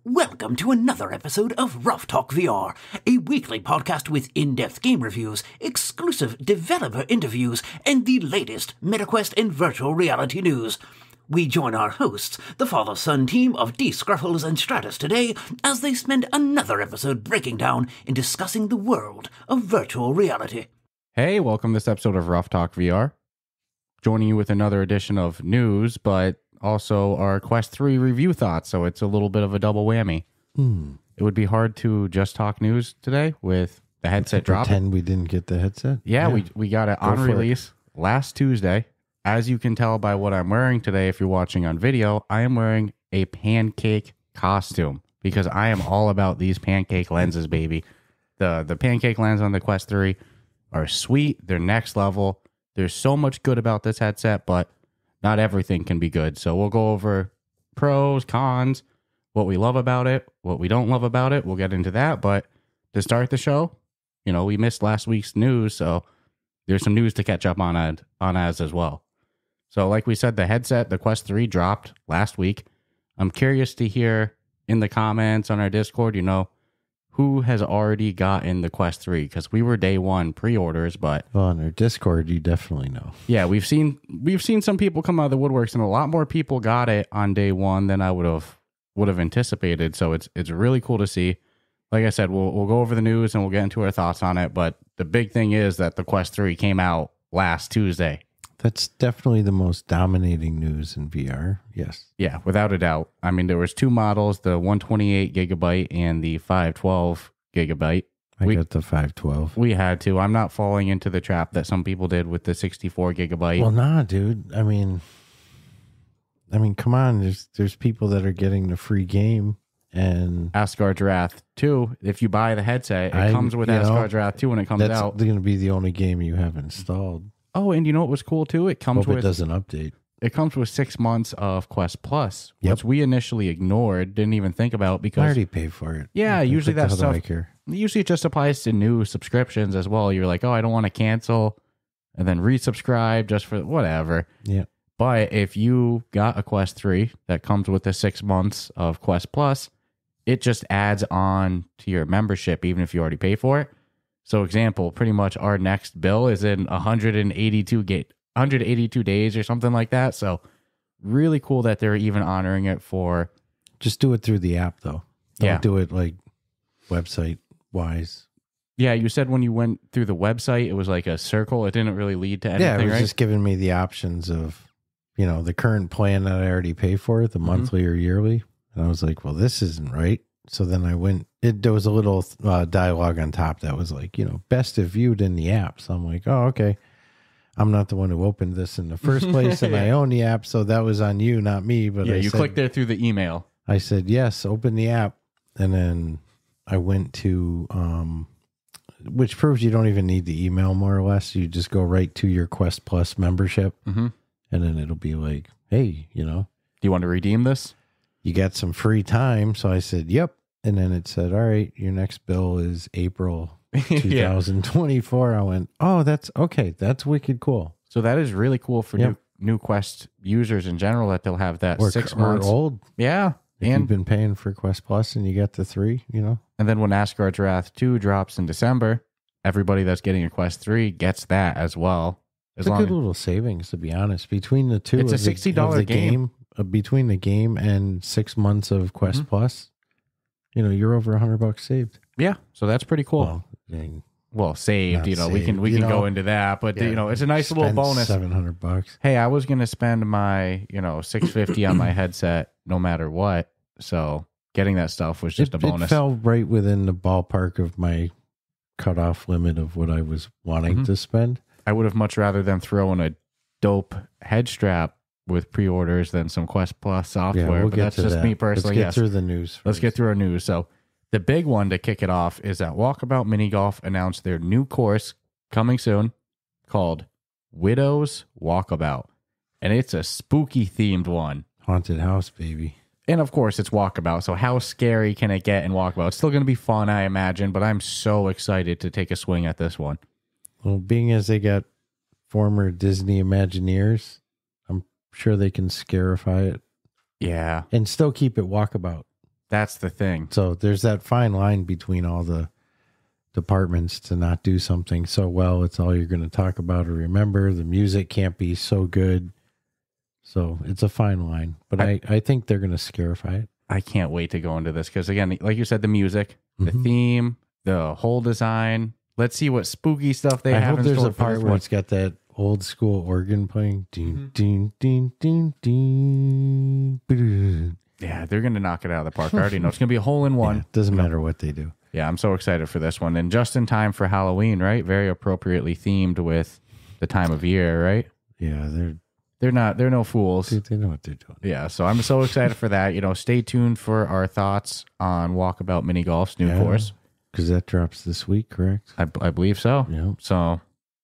Welcome to another episode of Ruff Talk VR, a weekly podcast with in-depth game reviews, exclusive developer interviews, and the latest MetaQuest and virtual reality news. We join our hosts, the father-son team of D. Scruffles and Stratus today, as they spend another episode breaking down and discussing the world of virtual reality. Hey, welcome to this episode of Ruff Talk VR. Joining you with another edition of news, but also our Quest 3 review thoughts, so it's a little bit of a double whammy. It would be hard to just talk news today with the headset drop. Pretend we didn't get the headset? Yeah. We got it on release last Tuesday. As you can tell by what I'm wearing today, if you're watching on video, I am wearing a pancake costume because I am all about these pancake lenses, baby. The pancake lens on the Quest 3 are sweet. They're next level. There's so much good about this headset, but not everything can be good. So we'll go over pros, cons, what we love about it, what we don't love about it. We'll get into that. But to start the show, we missed last week's news, so there's some news to catch up on as well. So like we said, the headset, the Quest 3 dropped last week. I'm curious to hear in the comments on our Discord, who has already gotten the Quest 3? Because we were day one pre-orders, but on our Discord, you definitely know. Yeah, we've seen some people come out of the woodworks, and a lot more people got it on day one than I would have anticipated. So it's really cool to see. Like I said, we'll go over the news and we'll get into our thoughts on it. But the big thing is that the Quest 3 came out last Tuesday. That's definitely the most dominating news in VR. Yes. Yeah, without a doubt. I mean, there was two models, the 128 gigabyte and the 512 gigabyte. I got the 512. We had to. I'm not falling into the trap that some people did with the 64 gigabyte. Well, nah, dude. I mean, come on. There's people that are getting the free game. And Asgard's Wrath 2, if you buy the headset, it comes with Asgard's Wrath 2 when it comes out. That's going to be the only game you have installed. Oh, and you know what was cool too? It comes with... it doesn't update. It comes with 6 months of Quest Plus, which we initially ignored, didn't even think about because... I already paid for it. Yeah, usually that stuff... Usually it just applies to new subscriptions as well. You're like, oh, I don't want to cancel and then resubscribe just for whatever. Yeah. But if you got a Quest 3 that comes with the 6 months of Quest Plus, it just adds on to your membership, even if you already pay for it. So example, pretty much our next bill is in 182 days or something like that. So really cool that they're even honoring it for... Just do it through the app, though. Don't do it like website-wise. Yeah, you said when you went through the website, it was like a circle. It didn't really lead to anything, yeah, it was right? just giving me the options of, the current plan that I already pay for, the monthly or yearly. And I was like, well, this isn't right. So then I went, there was a little dialogue on top that was like, best if viewed in the app. So I'm like, oh, okay. I'm not the one who opened this in the first place, and I own the app, so that was on you, not me. But yeah, you clicked there through the email. I said, yes, open the app. And then I went to, which proves you don't even need the email, more or less. You just go right to your Quest Plus membership, and then it'll be like, hey, Do you want to redeem this? You got some free time. So I said, yep. And then it said, all right, your next bill is April 2024. I went, oh, that's okay. That's wicked cool. So that is really cool for new Quest users in general, that they'll have that 6 months. Old. Yeah. If you've been paying for Quest Plus and you got the 3, And then when Asgard's Wrath 2 drops in December, everybody that's getting a Quest 3 gets that as well. It's a good little savings, to be honest. Between the two, it's a $60 game. Between the game and 6 months of Quest Plus, you're over $100 saved. Yeah, so that's pretty cool. Well, saved. We can go into that, but it's a nice little bonus. $700. Hey, I was gonna spend my $650 on my headset no matter what, so getting that stuff was just a bonus. It fell right within the ballpark of my cutoff limit of what I was wanting to spend. I would have much rather than throw in a dope head strap with pre-orders than some Quest Plus software, but that's just me personally. Let's get through the news first. Let's get through our news. So the big one to kick it off is that Walkabout Mini Golf announced their new course coming soon called Widow's Walkabout. And it's a spooky themed one. Haunted house, baby. And of course it's Walkabout. So how scary can it get in Walkabout? It's still going to be fun, I imagine, but I'm so excited to take a swing at this one. Well, being as they got former Disney Imagineers, I'm sure they can scarify it. Yeah. And still keep it Walkabout. That's the thing. So there's that fine line between all the departments to not do something so well. It's all you're going to talk about or remember. The music can't be so good. So it's a fine line. But I think they're going to scarify it. I can't wait to go into this because, again, like you said, the music, the theme, the whole design. Let's see what spooky stuff they have. I hope in there's store a part where it's got that old school organ playing. Ding, ding, ding, ding, ding. Yeah, they're going to knock it out of the park. I already know it's going to be a hole in one. Yeah, doesn't matter what they do. Yeah, I'm so excited for this one. And just in time for Halloween, right? Very appropriately themed with the time of year, right? Yeah, they're no fools. they know what they're doing. Yeah, so I'm so excited for that. Stay tuned for our thoughts on Walkabout Mini Golf's new course. Because that drops this week, correct? I believe so. Yep. So,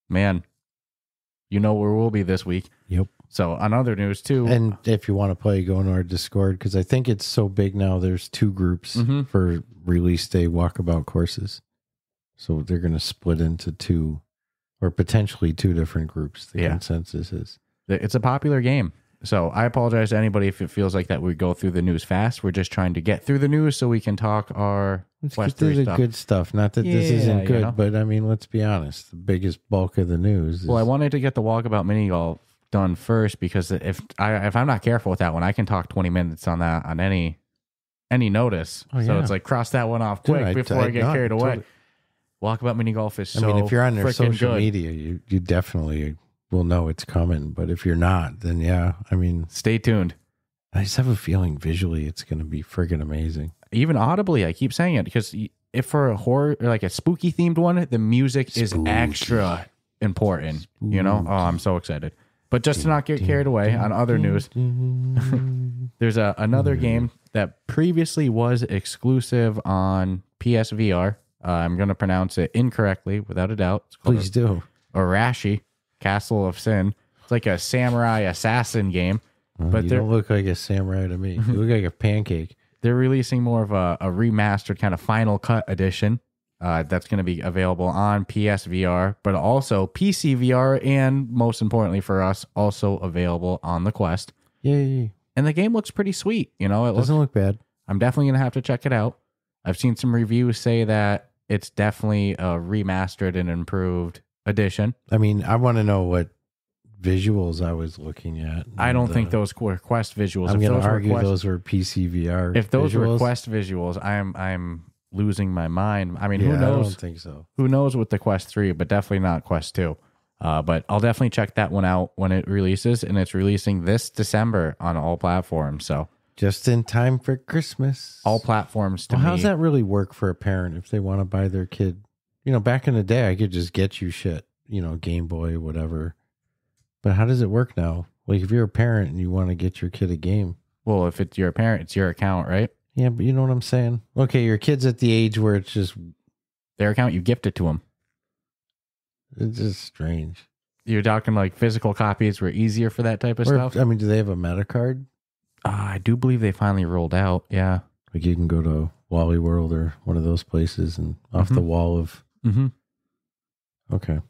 man, you know where we'll be this week. Yep. So, on other news, too. And if you want to play, go into our Discord, because I think it's so big now, there's 2 groups for release day walkabout courses. So they're going to split into 2 or potentially 2 different groups. The consensus is. It's a popular game. So I apologize to anybody if it feels like that we go through the news fast. We're just trying to get through the news so we can talk our Let's get through the good stuff. Not that this isn't good, but I mean, let's be honest. The biggest bulk of the news is... Well, I wanted to get the Walkabout Mini Golf done first because if I'm not careful with that one, I can talk 20 minutes on that on any notice. So it's like cross that one off quick before I get carried away. Totally. Walkabout Mini Golf is so... I mean, if you're on their social good. media, you definitely will know it's coming. But if you're not, then yeah, I mean... Stay tuned. I just have a feeling visually it's going to be friggin' amazing. Even audibly, I keep saying it because if for a horror, or like a spooky themed one, the music is extra important. Spooky. Oh, I'm so excited. But just to not get carried away on other news, there's another game that previously was exclusive on PSVR. I'm going to pronounce it incorrectly, without a doubt. Please do. Arashi, Castle of Sin. It's like a samurai assassin game. But you don't look like a samurai to me. You look like a pancake. They're releasing more of a remastered kind of Final Cut edition. That's going to be available on PSVR, but also PC VR, and most importantly for us, also available on the Quest. Yay. And the game looks pretty sweet. It doesn't look bad. I'm definitely going to have to check it out. I've seen some reviews say that it's definitely a remastered and improved edition. I mean, I want to know what visuals I was looking at. I don't think those were Quest visuals. I'm going to argue those were PC VR. If those visuals. were Quest visuals, I'm losing my mind. I mean, who knows? I don't think so. Who knows with the Quest 3, but definitely not Quest 2. But I'll definitely check that one out when it releases, and it's releasing this December on all platforms. So just in time for Christmas. All platforms to me. How does that really work for a parent if they want to buy their kid? Back in the day, I could just get you shit, Game Boy, whatever. But how does it work now? Like if you're a parent and you want to get your kid a game. Well, if you're a parent, it's your account, right? Yeah, but you know what I'm saying? Okay, your kid's at the age where it's just... Their account, you gift it to them. It's just strange. You're talking like physical copies were easier for that type of stuff? I mean, do they have a meta card? I do believe they finally rolled out, yeah. Like you can go to Wally World or one of those places and off the wall of... Okay.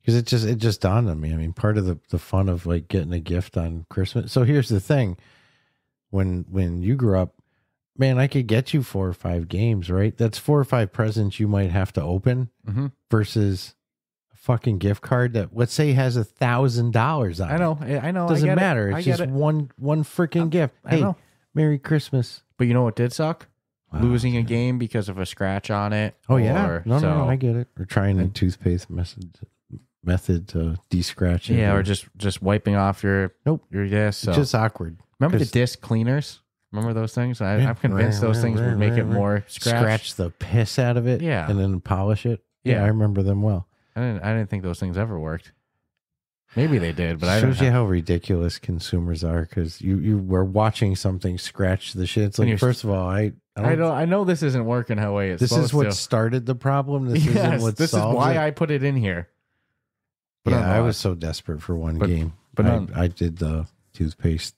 Because it just dawned on me. I mean, part of the fun of like getting a gift on Christmas. So here's the thing. When you grew up, man, I could get you 4 or 5 games, right? That's 4 or 5 presents you might have to open versus a fucking gift card that, let's say, has $1,000 on it. I know. Doesn't matter. It's just one freaking gift. Hey, Merry Christmas. But you know what did suck? Wow. Losing a game because of a scratch on it. Oh, yeah. No, I get it. Or trying a toothpaste method to de-scratch it. Yeah, or just wiping off your disc. So. It's just awkward. Remember the disc cleaners? Remember those things? I'm convinced those things would make it more scratch the piss out of it, and then polish it. Yeah, I remember them well. I didn't think those things ever worked. Maybe they did, but I don't know. Shows you how ridiculous consumers are because you were watching something scratch the shit. It's like, first of all, I know this isn't working how way it's this supposed is what to. Started the problem. This isn't what this solves is why it. I put it in here. But yeah, I was so desperate for one game. But I did the toothpaste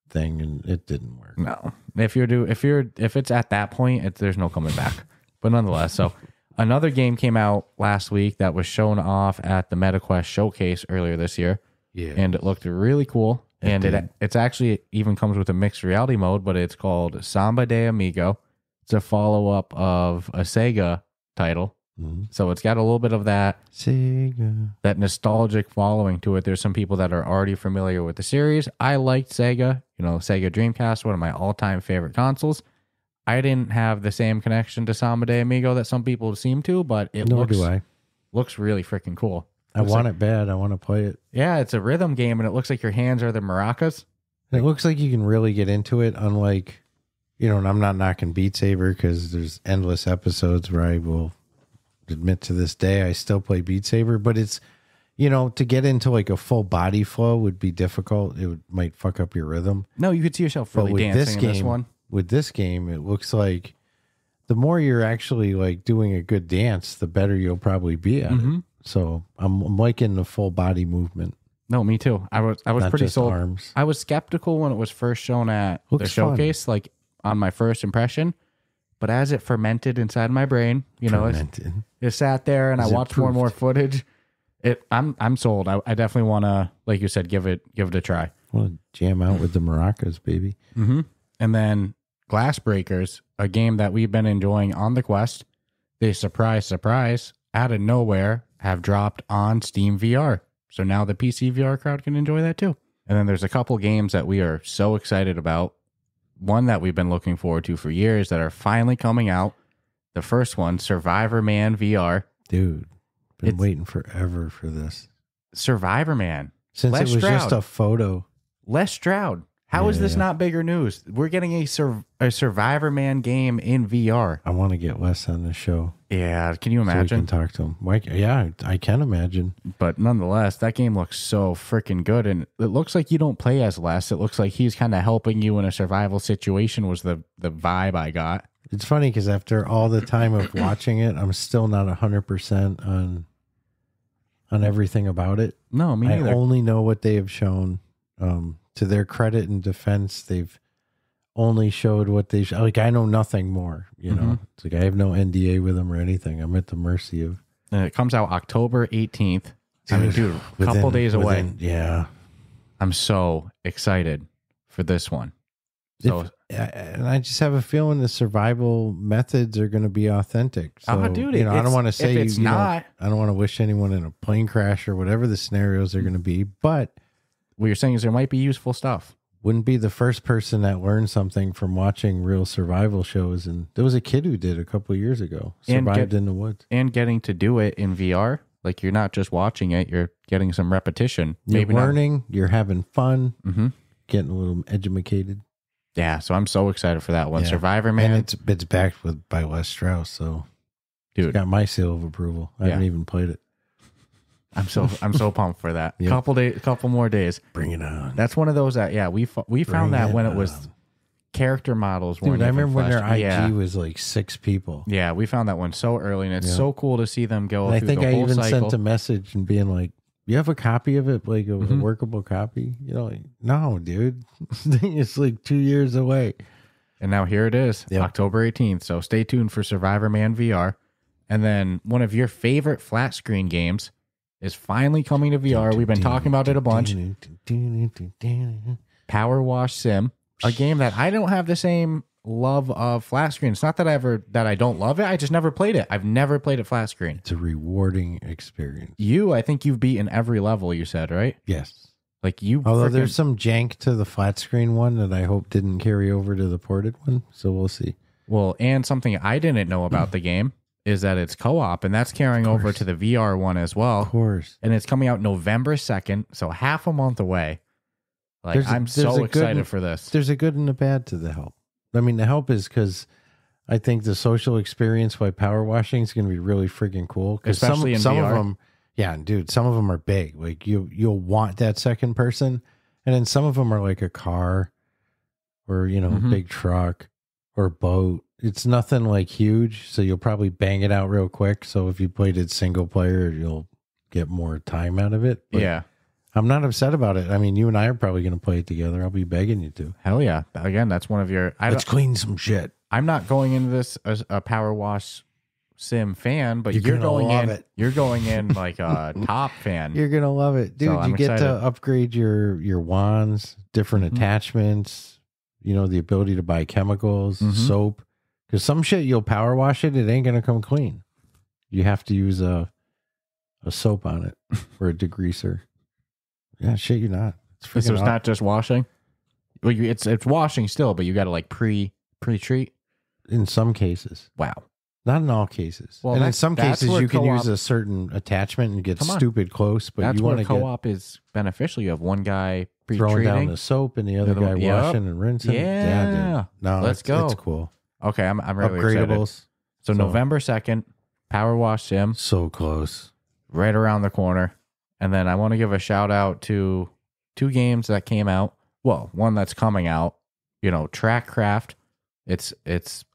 thing and it didn't work. No, if it's at that point, there's no coming back. But nonetheless, so another game came out last week that was shown off at the MetaQuest showcase earlier this year. Yeah, and it looked really cool. And it's actually even comes with a mixed reality mode, but it's called Samba de Amigo. It's a follow-up of a Sega title. Mm-hmm. So it's got a little bit of that nostalgic following to it. There's some people that are already familiar with the series. I liked Sega, Sega Dreamcast, one of my all-time favorite consoles. I didn't have the same connection to Samba de Amigo that some people seem to, but it looks really freaking cool. I want it bad. I want to play it. Yeah, it's a rhythm game, and it looks like your hands are the maracas. And it looks like you can really get into it, unlike, and I'm not knocking Beat Saber because there's endless episodes where I will admit to this day I still play Beat Saber, but it's, to get into like a full body flow would be difficult. It might fuck up your rhythm. No, you could see yourself really dancing in this one. With this game, it looks like the more you're actually like doing a good dance, the better you'll probably be at it. So I'm liking the full body movement. No, me too. I was Not pretty just sold. Arms. I was skeptical when it was first shown at the showcase, like on my first impression. But as it fermented inside my brain, it sat there, and I watched more and more footage. I'm sold. I definitely want to, like you said, give it a try. Want to jam out with the maracas, baby. Mm-hmm. And then Glass Breakers, a game that we've been enjoying on the Quest. They surprise, out of nowhere, have dropped on Steam VR. So now the PC VR crowd can enjoy that too. And then there's a couple games that we are so excited about. One that we've been looking forward to for years that are finally coming out. The first one, Survivorman VR. Dude, been waiting forever for this. Survivorman. Since it was just a photo. Les Stroud. How is this not bigger news? We're getting a Survivorman game in VR. I want to get Wes on the show. Yeah, can you imagine? So we can talk to him. Yeah, I can imagine. But nonetheless, that game looks so freaking good. And it looks like you don't play as Les. It looks like he's kind of helping you in a survival situation was the vibe I got. It's funny because after all the time of watching it, I'm still not 100% on everything about it. No, me neither. I only know what they have shown. To their credit and defense, they've only showed what they like. I know nothing more. It's like I have no NDA with them or anything. I'm at the mercy of. And it comes out October 18th. I mean, dude, a couple days away. Yeah, I'm so excited for this one. So, and I just have a feeling the survival methods are going to be authentic. So, dude, I don't want to say it's not. I don't want to wish anyone in a plane crash or whatever the scenarios are going to be, but. What you're saying is there might be useful stuff. Wouldn't be the first person that learned something from watching real survival shows. And there was a kid who did a couple of years ago. Survived in the woods. And getting to do it in VR. Like you're not just watching it, you're getting some repetition. You're learning, you're having fun, getting a little educated. Yeah, so I'm so excited for that one. Survivorman. And it's backed by Les Strauss, so dude, it's got my seal of approval. I haven't even played it. I'm so pumped for that. Yep. Couple more days. Bring it on. That's one of those that we found that when it was character models. Dude, I remember when their IG was like 6 people. Yeah, we found that one so early, and it's so cool to see them go. And through I think the I whole even cycle. sent a message and being like, "You have a copy of it, like a workable copy?" Like, no, dude, this thing is like 2 years away. And now here it is, October 18th. So stay tuned for Survivorman VR, and then one of your favorite flat screen games is finally coming to VR. We've been talking about it a bunch. Power Wash Sim, a game that I don't have the same love of flat screen. It's not that I don't love it. I just never played it. I've never played it flat screen. It's a rewarding experience. I think you've beaten every level, you said, right? Yes. Although there's some jank to the flat screen one that I hope didn't carry over to the ported one. So we'll see. Well, and something I didn't know about the game is that it's co-op, and that's carrying over to the VR one as well. Of course. And it's coming out November 2nd, so half a month away. I'm so excited for this. There's a good and a bad to the help. I mean, the help is because I think the social experience by power washing is going to be really freaking cool. Especially some VR. of them, yeah, dude, some of them are big. Like you'll want that second person. And then some of them are like a car or, big truck or boat. It's nothing like huge, so you'll probably bang it out real quick. So if you played it single player, you'll get more time out of it. But yeah. I'm not upset about it. I mean, you and I are probably going to play it together. I'll be begging you to. Hell yeah. Again, that's one of your... Let's clean some shit. I'm not going into this as a power wash sim fan, but You're going gonna love in. it. You're going in like a top fan. You're gonna love it, dude. So I'm you get excited. to upgrade your wands, different attachments. You know, the ability to buy chemicals, soap. Because some shit you'll power wash it, it ain't gonna come clean. You have to use a soap on it or a degreaser. Yeah, shit, you're not. So it's not just washing. Well, it's washing still, but you got to like pre-treat. In some cases. Wow. Not in all cases. Well, and in some that's cases, where you can co-op- use a certain attachment and get Come on. stupid close. But That's you want where to get co-op is beneficial. You have one guy throwing down pre-treating. the soap and the other The guy other one- yep. washing and rinsing. Yeah. Dude. No, Let's go. It's cool. Okay, I'm really excited. Upgradables. So November 2nd, Power Wash Sim, So close. right around the corner. And then I want to give a shout out to 2 games that came out. Well, one that's coming out. You know, Trackcraft. It's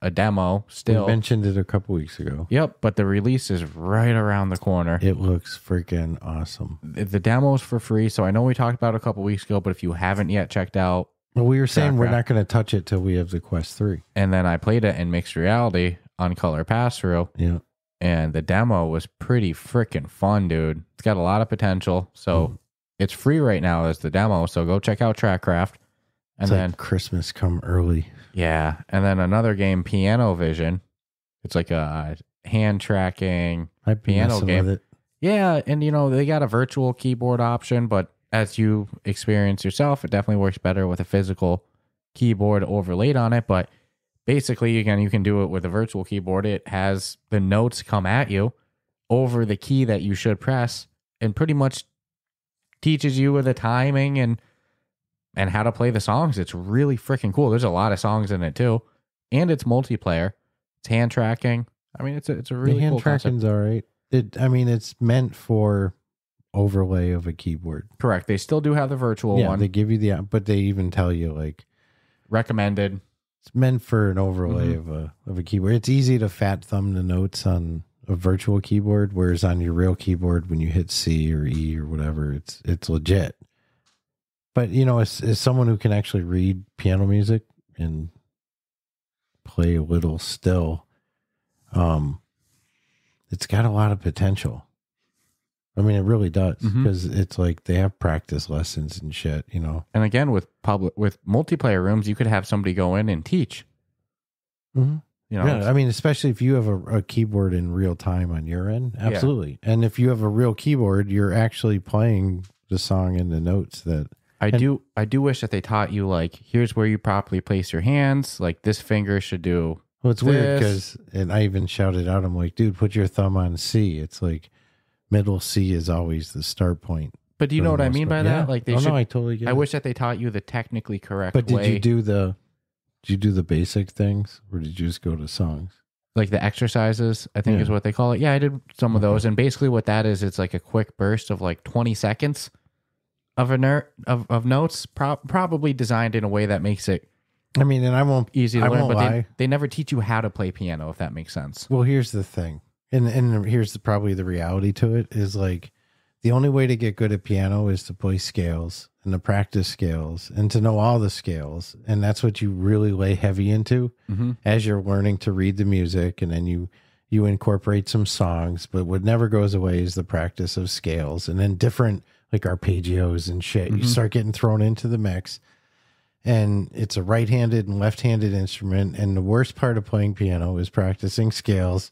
a demo still. We mentioned it a couple weeks ago. Yep, but the release is right around the corner. It looks freaking awesome. The demo's for free, so I know we talked about it a couple weeks ago, but if you haven't yet checked out, Well, we were saying we're Trackcraft. not going to touch it till we have the Quest 3. and then I played it in mixed reality on color pass-through, Yeah. and the demo was pretty freaking fun, dude. It's got a lot of potential, so it's free right now as the demo, so go check out Trackcraft. And It's then, like Christmas come early. yeah, and then another game, Piano Vision. It's like a hand tracking I'd be piano messing game. with it. Yeah, and you know, they got a virtual keyboard option, but as you experience yourself, it definitely works better with a physical keyboard overlaid on it. But basically, again, you can do it with a virtual keyboard. It has the notes come at you over the key that you should press and pretty much teaches you the timing and how to play the songs. It's really freaking cool. There's a lot of songs in it too. And it's multiplayer. It's hand tracking. I mean, it's a really The hand cool concept. tracking's all right. It's meant for overlay of a keyboard. Correct. They still do have the virtual Yeah, one. they give you but they even tell you like Recommended. it's meant for an overlay of a keyboard. It's easy to fat thumb the notes on a virtual keyboard, whereas on your real keyboard, when you hit C or E or whatever, it's legit. But you know, as someone who can actually read piano music and play a little still, it's got a lot of potential. I mean, it really does, because it's like they have practice lessons and shit, you know. And again, with multiplayer rooms, you could have somebody go in and teach. Mm-hmm. You know, Yeah, I mean, especially if you have a keyboard in real time on your end, absolutely. And if you have a real keyboard, you're actually playing the song and the notes that. I do wish that they taught you, like, here's where you properly place your hands. Like, this finger should do. Well, it's weird this. because, and I even shouted out, I'm like, dude, put your thumb on C. It's like middle C is always the start point. But do you know what I mean by that? Like, they should. No, I totally get I it. wish that they taught you the technically correct But way. did you do the basic things, or did you just go to songs? Like the exercises, I think Yeah. is what they call it. Yeah, I did some of those. And basically what that is, it's like a quick burst of like 20 seconds of of notes, probably designed in a way that makes it I mean, and I won't easy to I learn, won't but lie. they never teach you how to play piano, if that makes sense. Well, here's the thing, and here's probably the reality to it is like the only way to get good at piano is to play scales and to practice scales and to know all the scales, and that's what you really lay heavy into as you're learning to read the music, and then you incorporate some songs. But what never goes away is the practice of scales, and then different like arpeggios and shit. You start getting thrown into the mix. And it's a right-handed and left-handed instrument. And the worst part of playing piano is practicing scales.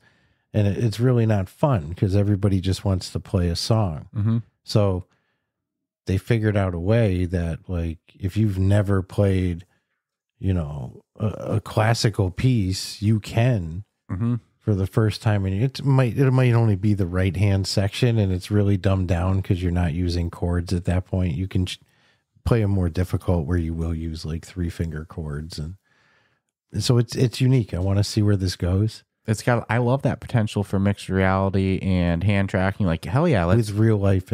And it's really not fun because everybody just wants to play a song. So they figured out a way that, like, if you've never played, you know, a classical piece, you can for the first time. And it might only be the right-hand section, and it's really dumbed down because you're not using chords at that point. You can play a more difficult where you will use like 3-finger chords, and so it's unique. I want to see where this goes. I love that potential for mixed reality and hand tracking. Like, hell yeah, With real life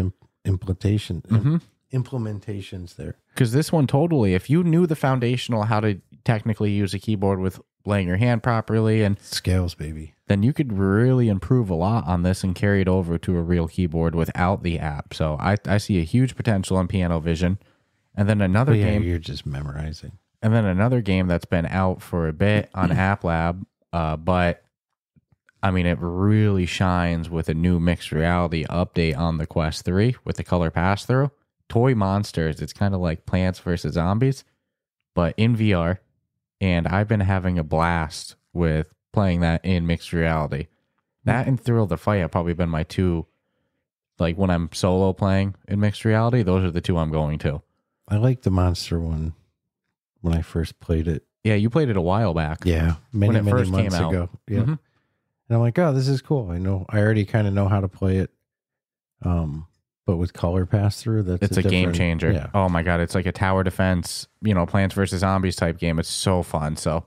implementations there. because this one totally, if you knew the foundational how to technically use a keyboard with laying your hand properly, and Scales, baby. then you could really improve a lot on this and carry it over to a real keyboard without the app. So I see a huge potential in Piano Vision. And then another game, You're just memorizing. and then another game that's been out for a bit on App Lab, but I mean, it really shines with a new mixed reality update on the Quest 3 with the color pass-through. Toy monsters, it's kind of like Plants vs. Zombies, but in VR. And I've been having a blast with playing that in mixed reality. That and Thrill the Fight have probably been my two, like when I'm solo playing in mixed reality, those are the two I'm going to. I like the monster one when I first played it. Yeah, you played it a while back. Yeah, many months ago. Yeah. Mm-hmm. And I'm like, oh, this is cool. I already kind of know how to play it. But with color pass through, it's a game changer. Yeah. Oh my God. It's like a tower defense, Plants vs. Zombies type game. It's so fun. So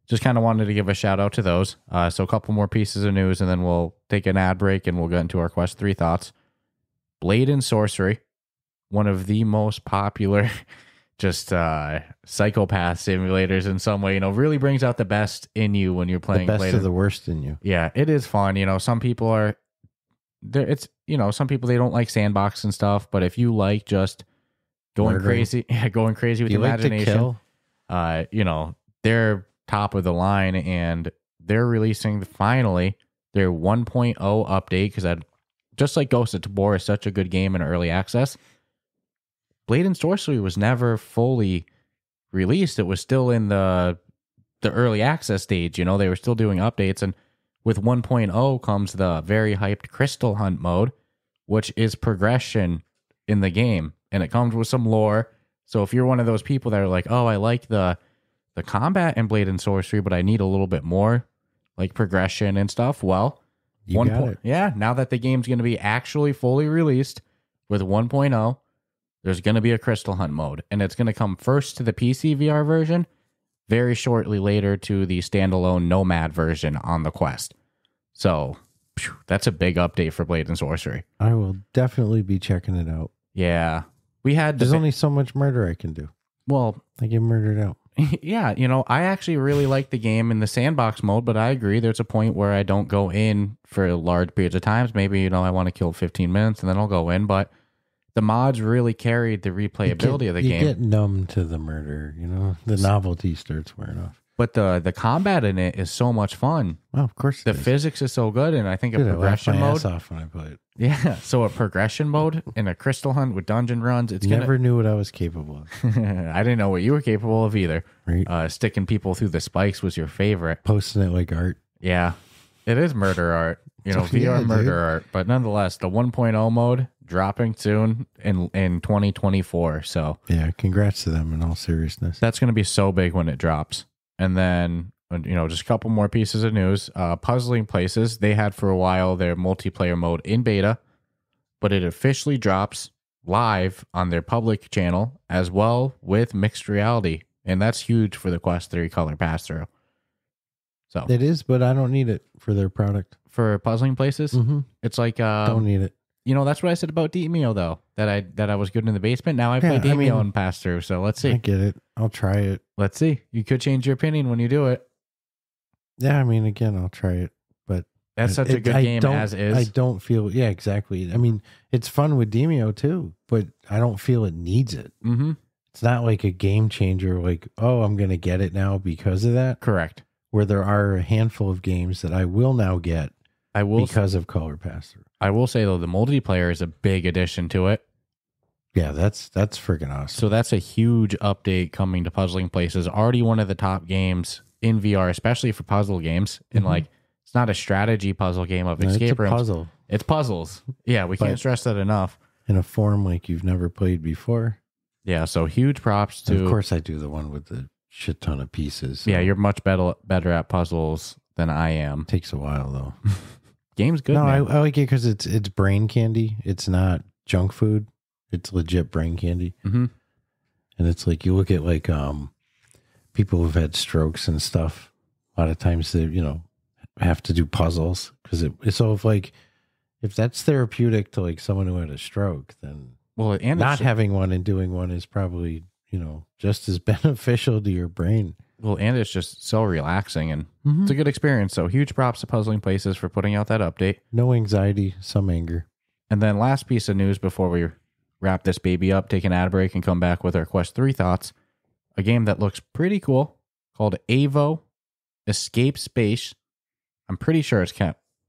just kind of wanted to give a shout out to those. So a couple more pieces of news and then we'll take an ad break and we'll get into our Quest 3 thoughts. Blade and Sorcery, one of the most popular just psychopath simulators in some way, really brings out the best in you when you're playing. The best Blade of the worst in you. Yeah, it is fun. Some people are there. It's some people, they don't like sandbox and stuff, but if you like just going crazy with imagination, they're top of the line, and they're releasing finally their 1.0 update because just like Ghost of Tabor is such a good game in early access. Blade and Sorcery was never fully released. It was still in the early access stage. They were still doing updates. And with 1.0 comes the very hyped Crystal Hunt mode, which is progression in the game. And it comes with some lore. So if you're one of those people that are like, oh, I like the combat in Blade and Sorcery, but I need a little bit more like progression and stuff. Well, you got it. Yeah, now that the game's going to be actually fully released with 1.0, there's going to be a Crystal Hunt mode, and it's going to come first to the PC VR version, very shortly later to the standalone Nomad version on the Quest. So that's a big update for Blade and Sorcery. I will definitely be checking it out. Yeah. There's only so much murder I can do. Well, I get murdered out. Yeah, I actually really like the game in the sandbox mode, but I agree there's a point where I don't go in for large periods of times. Maybe, I want to kill 15 minutes and then I'll go in, but the mods really carried the replayability of the game. You get numb to the murder, the novelty starts wearing off. But the combat in it is so much fun. Well, of course the physics is so good, and I think a progression I laugh my mode. ass off when I play it. Yeah, so a progression mode and a Crystal Hunt with dungeon runs. Never knew what I was capable of. I didn't know what you were capable of either. Right. Sticking people through the spikes was your favorite. Posting it like art. Yeah, it is murder art. VR murder art. But nonetheless, the 1.0 mode dropping soon in 2024. So yeah, congrats to them in all seriousness. That's going to be so big when it drops. And then, just a couple more pieces of news. Puzzling Places, they had for a while their multiplayer mode in beta, but it officially drops live on their public channel as well with mixed reality. And that's huge for the Quest 3 color pass-through. So it is, but I don't need it for their product. For Puzzling Places? Mm-hmm. It's like... don't need it. That's what I said about Demio, though, that I was good in the basement. Now I play Demio and pass through, so let's see. I get it. I'll try it. Let's see. You could change your opinion when you do it. Yeah, again, I'll try it, but that's such a good game as is. I don't feel, yeah, exactly. It's fun with Demio too, but I don't feel it needs it. Mm-hmm. It's not like a game changer, like, oh, I'm going to get it now because of that. Correct. Where there are a handful of games that I will now get because of color pass-through. I will say, though, the multiplayer is a big addition to it. Yeah, that's freaking awesome. So that's a huge update coming to Puzzling Places. Already one of the top games in VR, especially for puzzle games. And it's not a strategy puzzle game of escape rooms. It's a puzzle. It's puzzles. Yeah, we can't stress that enough. In a form like you've never played before. Yeah, so huge props to... Of course I do the one with the shit ton of pieces. So. Yeah, you're much better at puzzles than I am. Takes a while, though. Game's good. No, I like it because it's brain candy. It's not junk food. It's legit brain candy. Mm-hmm. And it's like, you look at like people who've had strokes and stuff. A lot of times they, have to do puzzles because if that's therapeutic to like someone who had a stroke, then and not having one and doing one is probably, just as beneficial to your brain. Well, and it's just so relaxing and it's a good experience. So huge props to Puzzling Places for putting out that update. No anxiety, some anger. And then last piece of news before we wrap this baby up, take an ad break and come back with our Quest 3 thoughts. A game that looks pretty cool called Avo Escape Space I'm pretty sure it's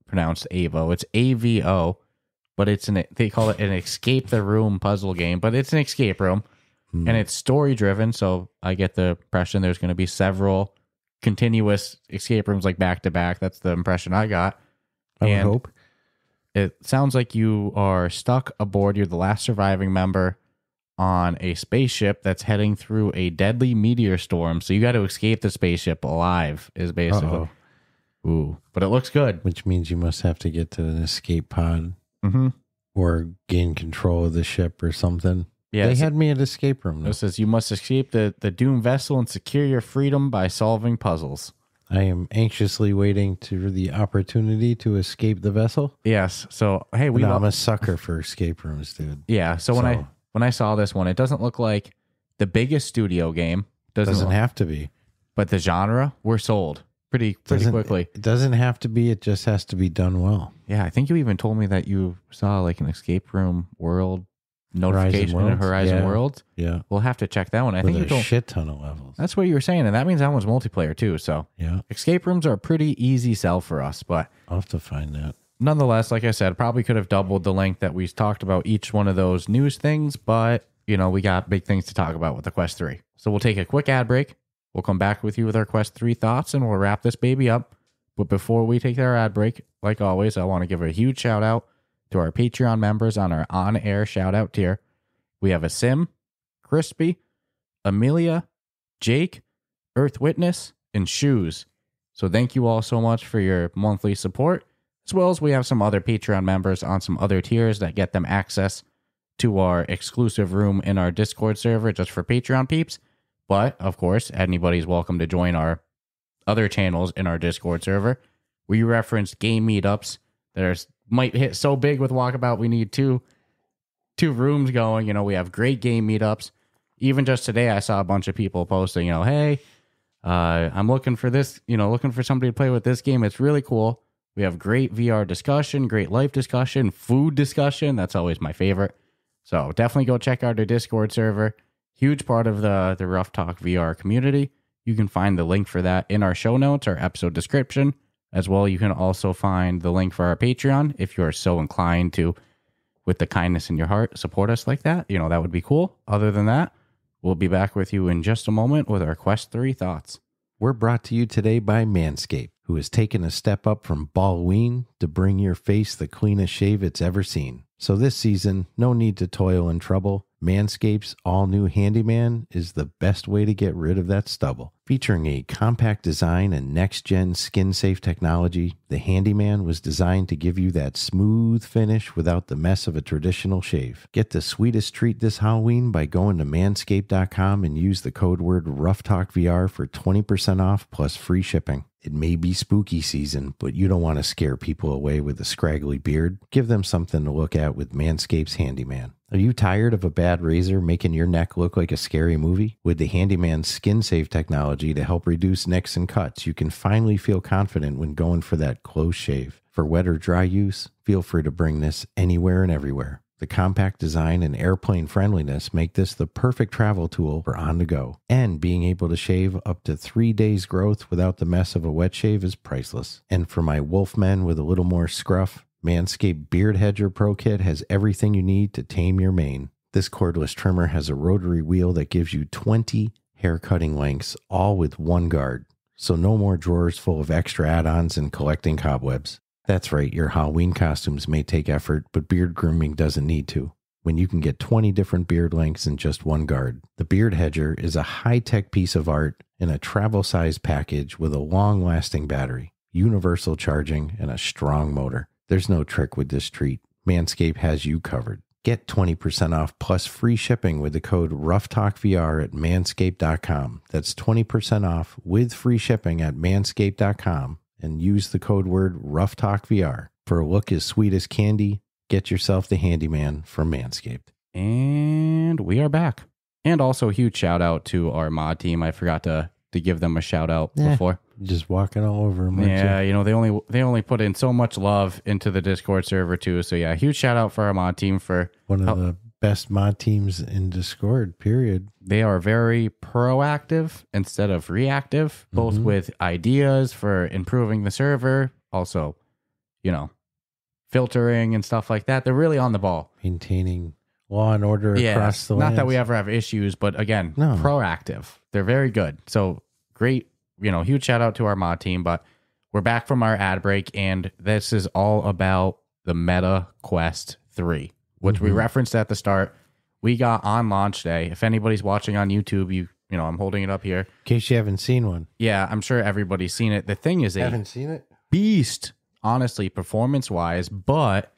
pronounced AVO. It's AVO, but they call it an escape the room puzzle game, but it's an escape room and it's story driven. So I get the impression there's going to be several continuous escape rooms like back to back. That's the impression I got. I would hope. It sounds like you are stuck aboard. You're the last surviving member on a spaceship that's heading through a deadly meteor storm. So you got to escape the spaceship alive is basically. Uh-oh. Ooh, but it looks good. Which means you must have to get to an escape pod or gain control of the ship or something. Yeah, they had me at escape room. It says you must escape the doomed vessel and secure your freedom by solving puzzles. I am anxiously waiting for the opportunity to escape the vessel. Yes. So, hey, I'm a sucker for escape rooms, dude. Yeah. So when I saw this one, it doesn't look like the biggest studio game. Doesn't have to be. But the genre, we're sold pretty quickly. It doesn't have to be. It just has to be done well. Yeah. I think you even told me that you saw like an escape room world notification in Horizon Worlds. Yeah. We'll have to check that one. I think you told a shit ton of levels. That's what you were saying. And that means that one's multiplayer too. So yeah, escape rooms are a pretty easy sell for us, but I'll have to find that. Nonetheless, like I said, probably could have doubled the length that we talked about each one of those news things, but we got big things to talk about with the Quest 3. So we'll take a quick ad break. We'll come back with you with our Quest 3 thoughts and we'll wrap this baby up. But before we take our ad break, like always, I want to give a huge shout out to our Patreon members on our on-air shout out tier. We have a Sim, Crispy, Amelia, Jake, Earth Witness, and Shoes. So thank you all so much for your monthly support, as well as we have some other Patreon members on some other tiers that get them access to our exclusive room in our Discord server just for Patreon peeps. But, of course, anybody's welcome to join our other channels in our Discord server. We referenced game meetups that might hit so big with Walkabout we need two rooms going. We have great game meetups. Even just today, I saw a bunch of people posting, hey, I'm looking for this, looking for somebody to play with this game. It's really cool. We have great VR discussion, great life discussion, food discussion. That's always my favorite. So definitely go check out our Discord server. Huge part of the Ruff Talk VR community. You can find the link for that in our show notes or episode description. As well, you can also find the link for our Patreon if you're so inclined to, with the kindness in your heart, support us like that. That would be cool. Other than that, we'll be back with you in just a moment with our Quest 3 thoughts. We're brought to you today by Manscaped, who has taken a step up from Ballween to bring your face the cleanest shave it's ever seen. So this season, no need to toil and trouble. Manscaped's all-new Handyman is the best way to get rid of that stubble. Featuring a compact design and next-gen skin-safe technology, the Handyman was designed to give you that smooth finish without the mess of a traditional shave. Get the sweetest treat this Halloween by going to manscaped.com and use the code word RuffTalkVR for 20% off plus free shipping. It may be spooky season, but you don't want to scare people away with a scraggly beard. Give them something to look at with Manscaped's Handyman. Are you tired of a bad razor making your neck look like a scary movie? With the Handyman's skin-safe technology to help reduce nicks and cuts, you can finally feel confident when going for that close shave. For wet or dry use, feel free to bring this anywhere and everywhere. The compact design and airplane friendliness make this the perfect travel tool for on the go. And being able to shave up to 3 days growth without the mess of a wet shave is priceless. And for my wolfmen with a little more scruff, Manscaped Beard Hedger Pro Kit has everything you need to tame your mane. This cordless trimmer has a rotary wheel that gives you 20 hair cutting lengths, all with one guard. So no more drawers full of extra add-ons and collecting cobwebs. That's right, your Halloween costumes may take effort, but beard grooming doesn't need to. When you can get 20 different beard lengths in just one guard. The Beard Hedger is a high-tech piece of art in a travel-sized package with a long-lasting battery, universal charging, and a strong motor. There's no trick with this treat. Manscaped has you covered. Get 20% off plus free shipping with the code RuffTalkVR at manscaped.com. That's 20% off with free shipping at manscaped.com. And use the code word RuffTalkVR. For a look as sweet as candy, get yourself the Handyman from Manscaped. And we are back. And also a huge shout out to our mod team. I forgot to give them a shout out before. Just walking all over them. Yeah, they only put in so much love into the Discord server too. So yeah, huge shout out for our mod team for one of the best mod teams in Discord, period. They are very proactive instead of reactive, both with ideas for improving the server, also, filtering and stuff like that. They're really on the ball. Maintaining law and order across the Not that lands. we ever have issues, but again, No. proactive. They're very good. So great, huge shout out to our mod team. But we're back from our ad break, and this is all about the Meta Quest 3, which we referenced at the start. We got on launch day. If anybody's watching on YouTube, I'm holding it up here. In case you haven't seen one. Yeah, I'm sure everybody's seen it. The thing is Haven't seen it? beast, honestly, performance-wise, but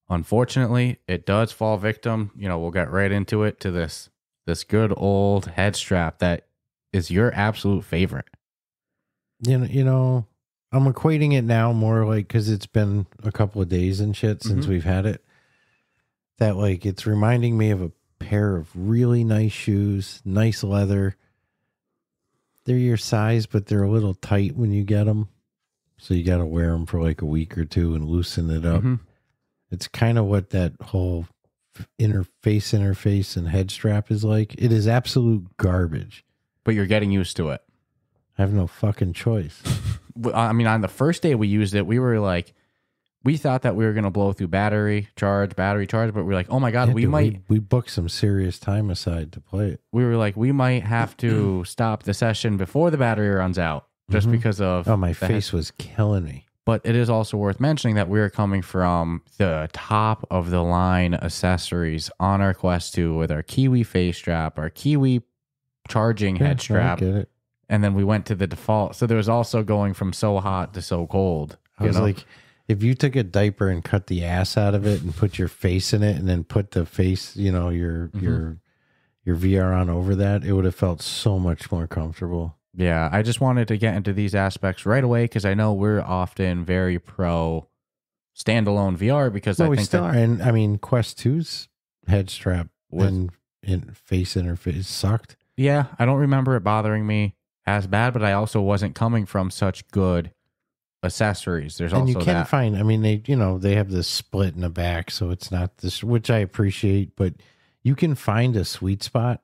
unfortunately, it does fall victim. We'll get right into it, to this good old head strap that is your absolute favorite. I'm equating it now more like, because it's been a couple of days and shit since we've had it, that like it's reminding me of a pair of really nice shoes, nice leather. They're your size, but they're a little tight when you get them. So you got to wear them for like a week or two and loosen it up. It's kind of what that whole interface and head strap is like. It is absolute garbage. But you're getting used to it. I have no fucking choice. I mean, on the first day we used it, we were like, we thought that we were going to blow through battery charge, but we were like, oh my God, we booked some serious time aside to play it. We were like, we might have to stop the session before the battery runs out, just because of. Oh, my face was killing me. But it is also worth mentioning that we're coming from the top of the line accessories on our Quest 2 with our Kiwi face strap, our Kiwi charging head strap. I get it. And then we went to the default. So there was also going from so hot to so cold. I was like, if you took a diaper and cut the ass out of it and put your face in it and then put the face, your VR on over that, it would have felt so much more comfortable. Yeah, I just wanted to get into these aspects right away because I know we're often very pro standalone VR because I we think still are. And I mean, Quest 2's head strap and face interface sucked. Yeah, I don't remember it bothering me as bad, but I also wasn't coming from such good accessories. There's and also you can that. find, I mean, they have this split in the back, so it's not this, which I appreciate, but you can find a sweet spot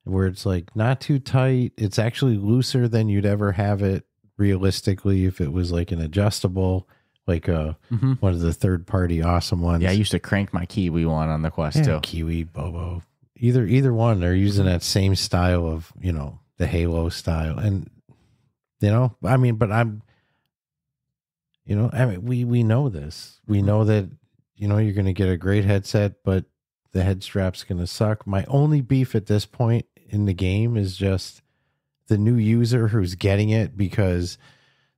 where it's like not too tight. It's actually looser than you'd ever have it realistically if it was like an adjustable, like one of the third party awesome ones. Yeah, I used to crank my Kiwi one on the Quest too. Kiwi, Bobo, either one. They're using that same style of, the Halo style. And, I mean, but we know this. We know that, you're going to get a great headset, but the head strap's going to suck. My only beef at this point in the game is just the new user who's getting it because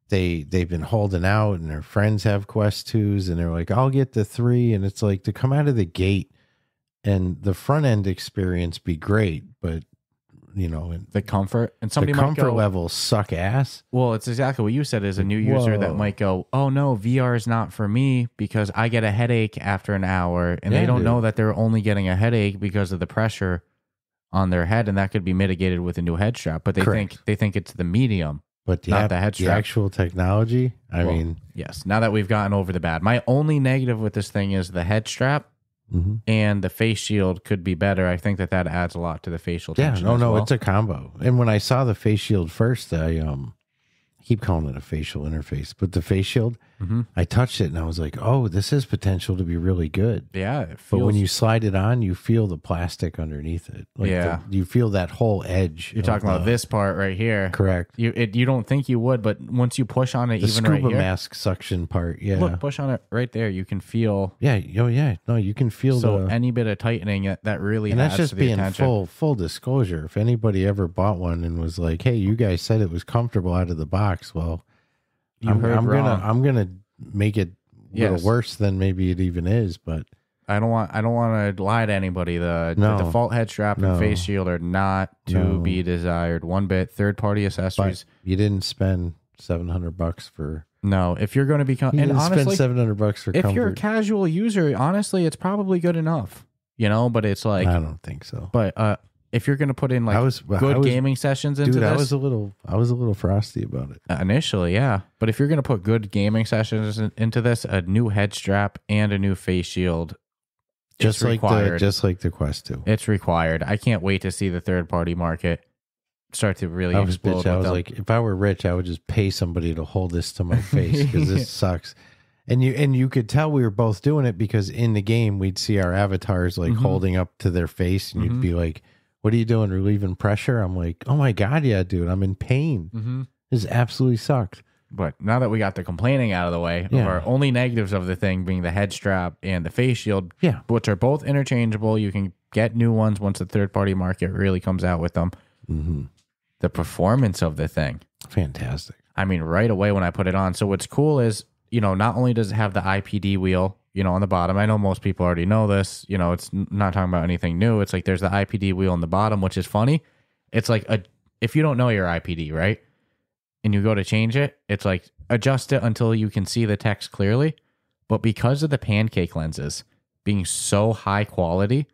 they've been holding out and their friends have Quest 2s and they're like, I'll get the 3. And it's like to come out of the gate and the front end experience be great, but and the comfort and the comfort levels suck ass. Well, it's exactly what you said. Is a new user that might go, oh no, VR is not for me because I get a headache after an hour, and they don't know that they're only getting a headache because of the pressure on their head, and that could be mitigated with a new head strap. But they think it's the medium, but not the head strap. The actual technology. I mean, yes. Now that we've gotten over the bad, my only negative with this thing is the head strap. And the face shield could be better. I think that adds a lot to the facial tension. It's a combo. And when I saw the face shield first, I keep calling it a facial interface, but the face shield, I touched it and I was like, oh, this has potential to be really good. Yeah. But when you slide it on, you feel the plastic underneath it. You feel that whole edge. You're talking about this part right here. Correct. You don't think you would, but once you push on it, the even right here. scuba mask suction part. Yeah. Look, push on it right there. You can feel. Yeah. Oh, yeah. No, you can feel any bit of tightening that really and adds that's just to the being attention. full disclosure. If anybody ever bought one and was like, hey, you guys said it was comfortable out of the box. Well, I'm gonna make it a little worse than maybe it even is, but I don't want to lie to anybody. The default head strap and face shield are not to be desired one bit. Third party accessories. But you didn't spend $700 for. No, if you're going to become, and honestly, spend $700 for. If comfort. you're a casual user, honestly, it's probably good enough. But it's like I don't think so. But if you're going to put in good gaming sessions into this, I was a little frosty about it initially, yeah. But if you're going to put good gaming sessions into this, a new head strap and a new face shield, just like the Quest 2. It's required. I can't wait to see the third party market start to really I was explode. I was like, if I were rich, I would just pay somebody to hold this to my face because this sucks. And you could tell we were both doing it because in the game we'd see our avatars like holding up to their face, and you'd be like, "What are you doing? Relieving pressure?" I'm like, "Oh my god, yeah, dude, I'm in pain. This absolutely sucked." But now that we got the complaining out of the way, our only negatives of the thing being the head strap and the face shield, which are both interchangeable. You can get new ones once the third-party market really comes out with them. The performance of the thing, fantastic. I mean, right away when I put it on. So what's cool is, not only does it have the IPD wheel, on the bottom. I know most people already know this. It's not talking about anything new. It's like there's the IPD wheel on the bottom, which is funny. It's like if you don't know your IPD, right? And you go to change it, it's like adjust it until you can see the text clearly. But because of the pancake lenses being so high quality,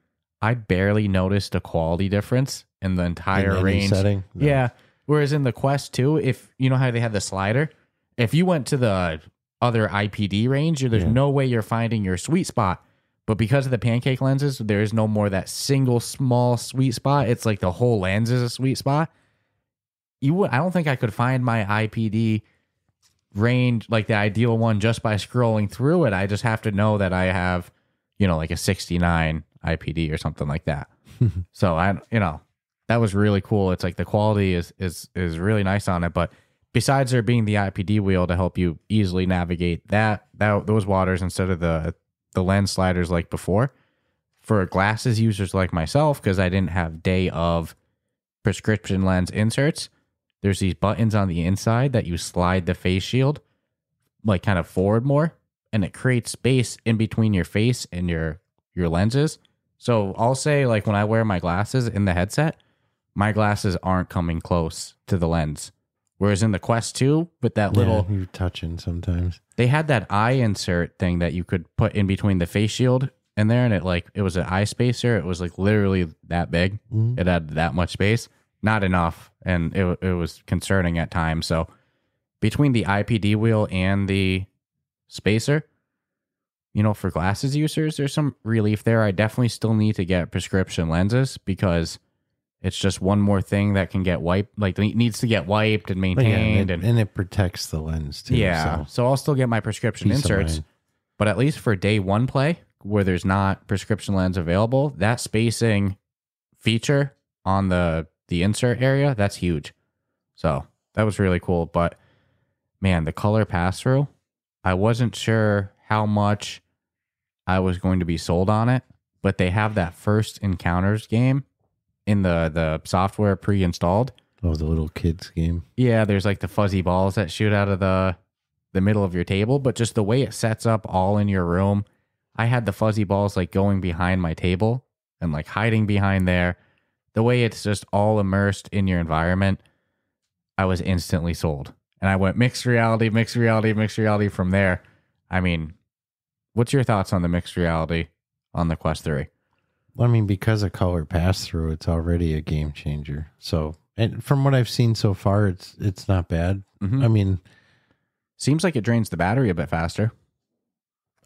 I barely noticed a quality difference in the entire range. Setting? No. Yeah. Whereas in the Quest 2, if you know how they had the slider, if you went to the other IPD range, there's no way you're finding your sweet spot. But because of the pancake lenses, there is no more that single small sweet spot. It's like the whole lens is a sweet spot. I don't think I could find my IPD range, like the ideal one, just by scrolling through it. I just have to know that I have, like a 69 IPD or something like that. So that was really cool. It's like the quality is really nice on it. But besides there being the IPD wheel to help you easily navigate those waters instead of the lens sliders like before, for glasses users like myself, because I didn't have day of prescription lens inserts, there's these buttons on the inside that you slide the face shield like kind of forward more, and it creates space in between your face and your lenses. So I'll say, like, when I wear my glasses in the headset, my glasses aren't coming close to the lens. Whereas in the Quest 2, with that little... you're touching sometimes. They had that eye insert thing that you could put in between the face shield in there, and it was an eye spacer. It was like literally that big. It had that much space. Not enough, and it was concerning at times. So between the IPD wheel and the spacer, for glasses users, there's some relief there. I definitely still need to get prescription lenses because it's just one more thing that can get wiped, like it needs to get wiped and maintained. And it protects the lens too. Yeah, so I'll still get my prescription inserts, but at least for day one play, where there's not prescription lens available, that spacing feature on the insert area, that's huge. So that was really cool. But man, the color pass-through, I wasn't sure how much I was going to be sold on it, but they have that First Encounters game in the software pre-installed. Oh, the little kids game. Yeah, there's like the fuzzy balls that shoot out of the middle of your table, but just the way it sets up all in your room. I had the fuzzy balls like going behind my table and like hiding behind there. The way it's just all immersed in your environment, I was instantly sold. And I went mixed reality from there. I mean, what's your thoughts on the mixed reality on the Quest 3? I mean, because of color pass-through, it's already a game changer. So, and from what I've seen so far, it's not bad. I mean, seems like it drains the battery a bit faster.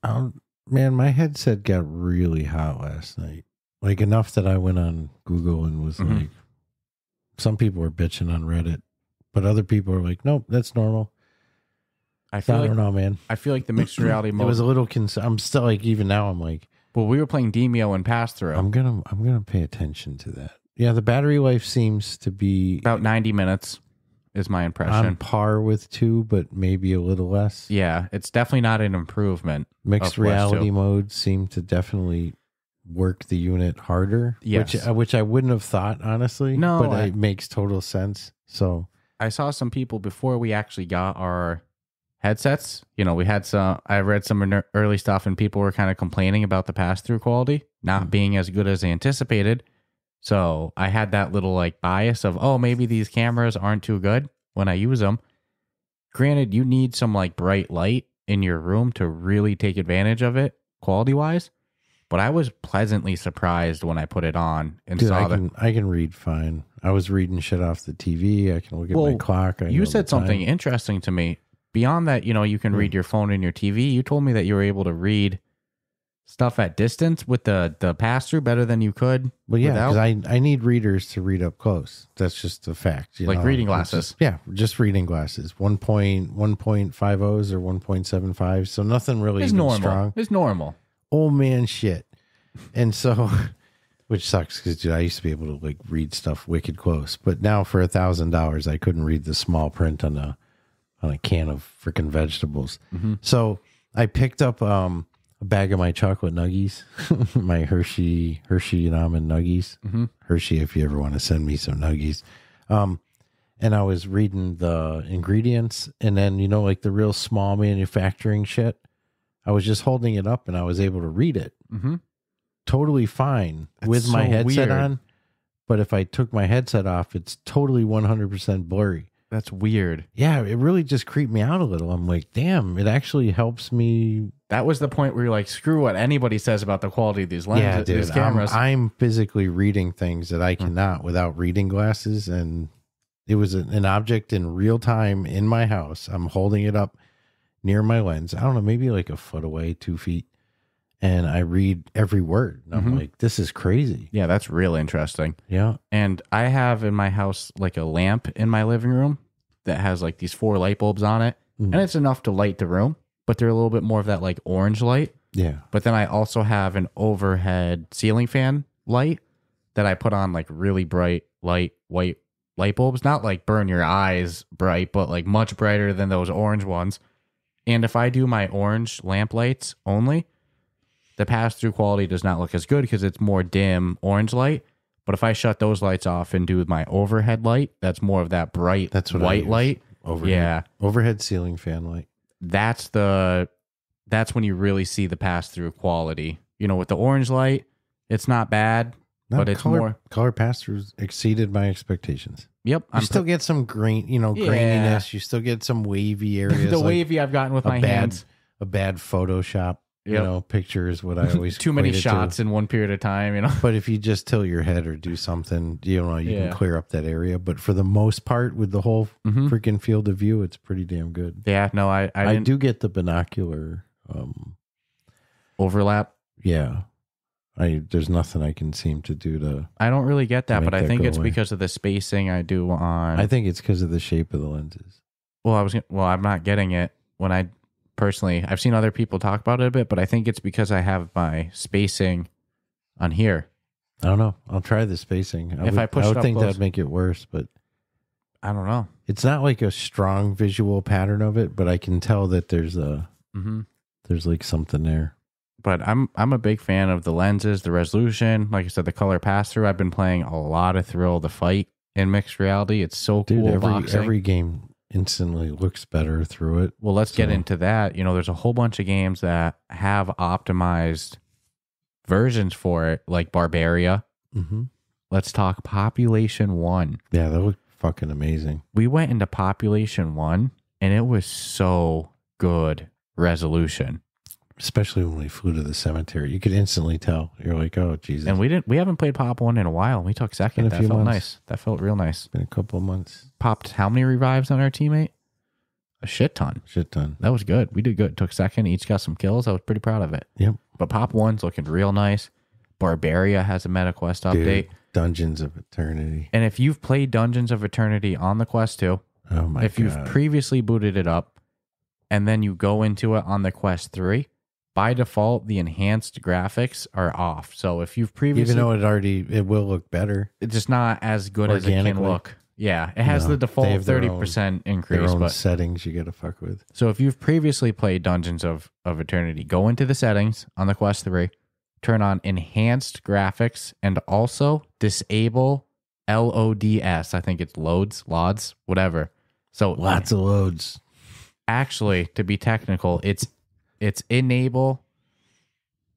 Man, my headset got really hot last night. Like enough that I went on Google and was like, some people were bitching on Reddit, but other people are like, nope, that's normal. I don't know, man. I feel like the mixed reality mode. It was a little I'm still like, even now I'm like, well, we were playing Demio and pass-through. I'm gonna pay attention to that. Yeah, the battery life seems to be about 90 minutes is my impression. On par with 2, but maybe a little less. Yeah, it's definitely not an improvement. Mixed reality mode seemed to definitely work the unit harder. Yes. Which I wouldn't have thought, honestly. No, but it makes total sense. So I saw some people before we actually got our headsets. We had I read some early stuff, and people were kind of complaining about the pass-through quality not being as good as they anticipated. So I had that little like bias of, oh, maybe these cameras aren't too good when I use them. Granted, you need some like bright light in your room to really take advantage of it quality-wise. But I was pleasantly surprised when I put it on and saw that I can read fine. I was reading shit off the TV. I can look at my clock. You said something interesting to me. Beyond that, you can read your phone and your TV. You told me that you were able to read stuff at distance with the pass-through better than you could. Well, yeah, without. because I need readers to read up close. That's just a fact. You Like know? reading It's glasses. just reading glasses. 1.50s or 1.75. So nothing really It's even normal. strong. It's normal. Old man shit. And so, which sucks because I used to be able to like read stuff wicked close. But now for $1,000, I couldn't read the small print on a can of freaking vegetables. Mm-hmm. So I picked up a bag of my chocolate nuggies, my Hershey and almond nuggies. Mm-hmm. Hershey, if you ever want to send me some nuggies. And I was reading the ingredients, and then like the real small manufacturing shit. I was just holding it up, and I was able to read it totally fine with my headset on. But if I took my headset off, it's totally 100% blurry. That's weird. Yeah, it really just creeped me out a little. I'm like, damn, it actually helps me. That was the point where you're like, screw what anybody says about the quality of these lenses, Yeah, dude, these cameras. I'm physically reading things that I cannot without reading glasses. And it was an object in real time in my house. I'm holding it up near my lens. I don't know, maybe like a foot away, 2 feet. And I read every word. And I'm like, this is crazy. Yeah, that's real interesting. Yeah. And I have in my house like a lamp in my living room that has like these 4 light bulbs on it. And it's enough to light the room, but they're a little bit more of that like orange light. Yeah. But then I also have an overhead ceiling fan light that I put on like really bright light white light bulbs. Not like burn your eyes bright, but like much brighter than those orange ones. And if I do my orange lamp lights only, the pass-through quality does not look as good because it's more dim orange light. But if I shut those lights off and do my overhead light, that's more of that bright white light. Overhead ceiling fan light. That's when you really see the pass-through quality. With the orange light, it's not bad, but it's more color pass-throughs exceeded my expectations. Yep, You still get some graininess. You still get some wavy areas. the wavy I've gotten with my hands. A bad Photoshop. Picture is what I always too many equate it shots to. in one period of time. But if you just tilt your head or do something, you can clear up that area. But for the most part, with the whole freaking field of view, it's pretty damn good. Yeah, no, I do get the binocular overlap. Yeah, there's nothing I can seem to do to. I don't really get that, but I think it's away. because of the spacing I do on. I think it's because of the shape of the lenses. Well, I'm not getting it when I. Personally, I've seen other people talk about it a bit, but I think it's because I have my spacing on here. I don't know. I'll try the spacing. I would think that'd make it worse, but I don't know. It's not like a strong visual pattern of it, but I can tell that there's there's like something there. But I'm a big fan of the lenses, the resolution, like I said, the color pass through. I've been playing a lot of Thrill the Fight in mixed reality. It's so cool. Every game instantly looks better through it. Well, let's get into that. There's a whole bunch of games that have optimized versions for it, like Barbaria. Let's talk Population 1. Yeah, that looked fucking amazing. We went into Population 1, and it was so good resolution. Especially when we flew to the cemetery. You could instantly tell. You're like, oh, Jesus. And we haven't played Pop 1 in a while. We took second. That felt nice. That felt real nice. Been a couple of months. Popped how many revives on our teammate? A shit ton. That was good. We did good. Took second. Each got some kills. I was pretty proud of it. Yep. But Pop 1's looking real nice. Barbaria has a MetaQuest update. Dungeons of Eternity. And if you've played Dungeons of Eternity on the Quest 2, if you've previously booted it up, and then you go into it on the Quest 3, by default, the enhanced graphics are off. So if you've previously... Even though it will look better. It's just not as good as it can look. Yeah, it has the default 30% increase. Their own settings you got to fuck with. So if you've previously played Dungeons of Eternity, go into the settings on the Quest 3, turn on enhanced graphics, and also disable LODS. I think it's LODS, whatever. So lots of loads. Actually, to be technical, it's enable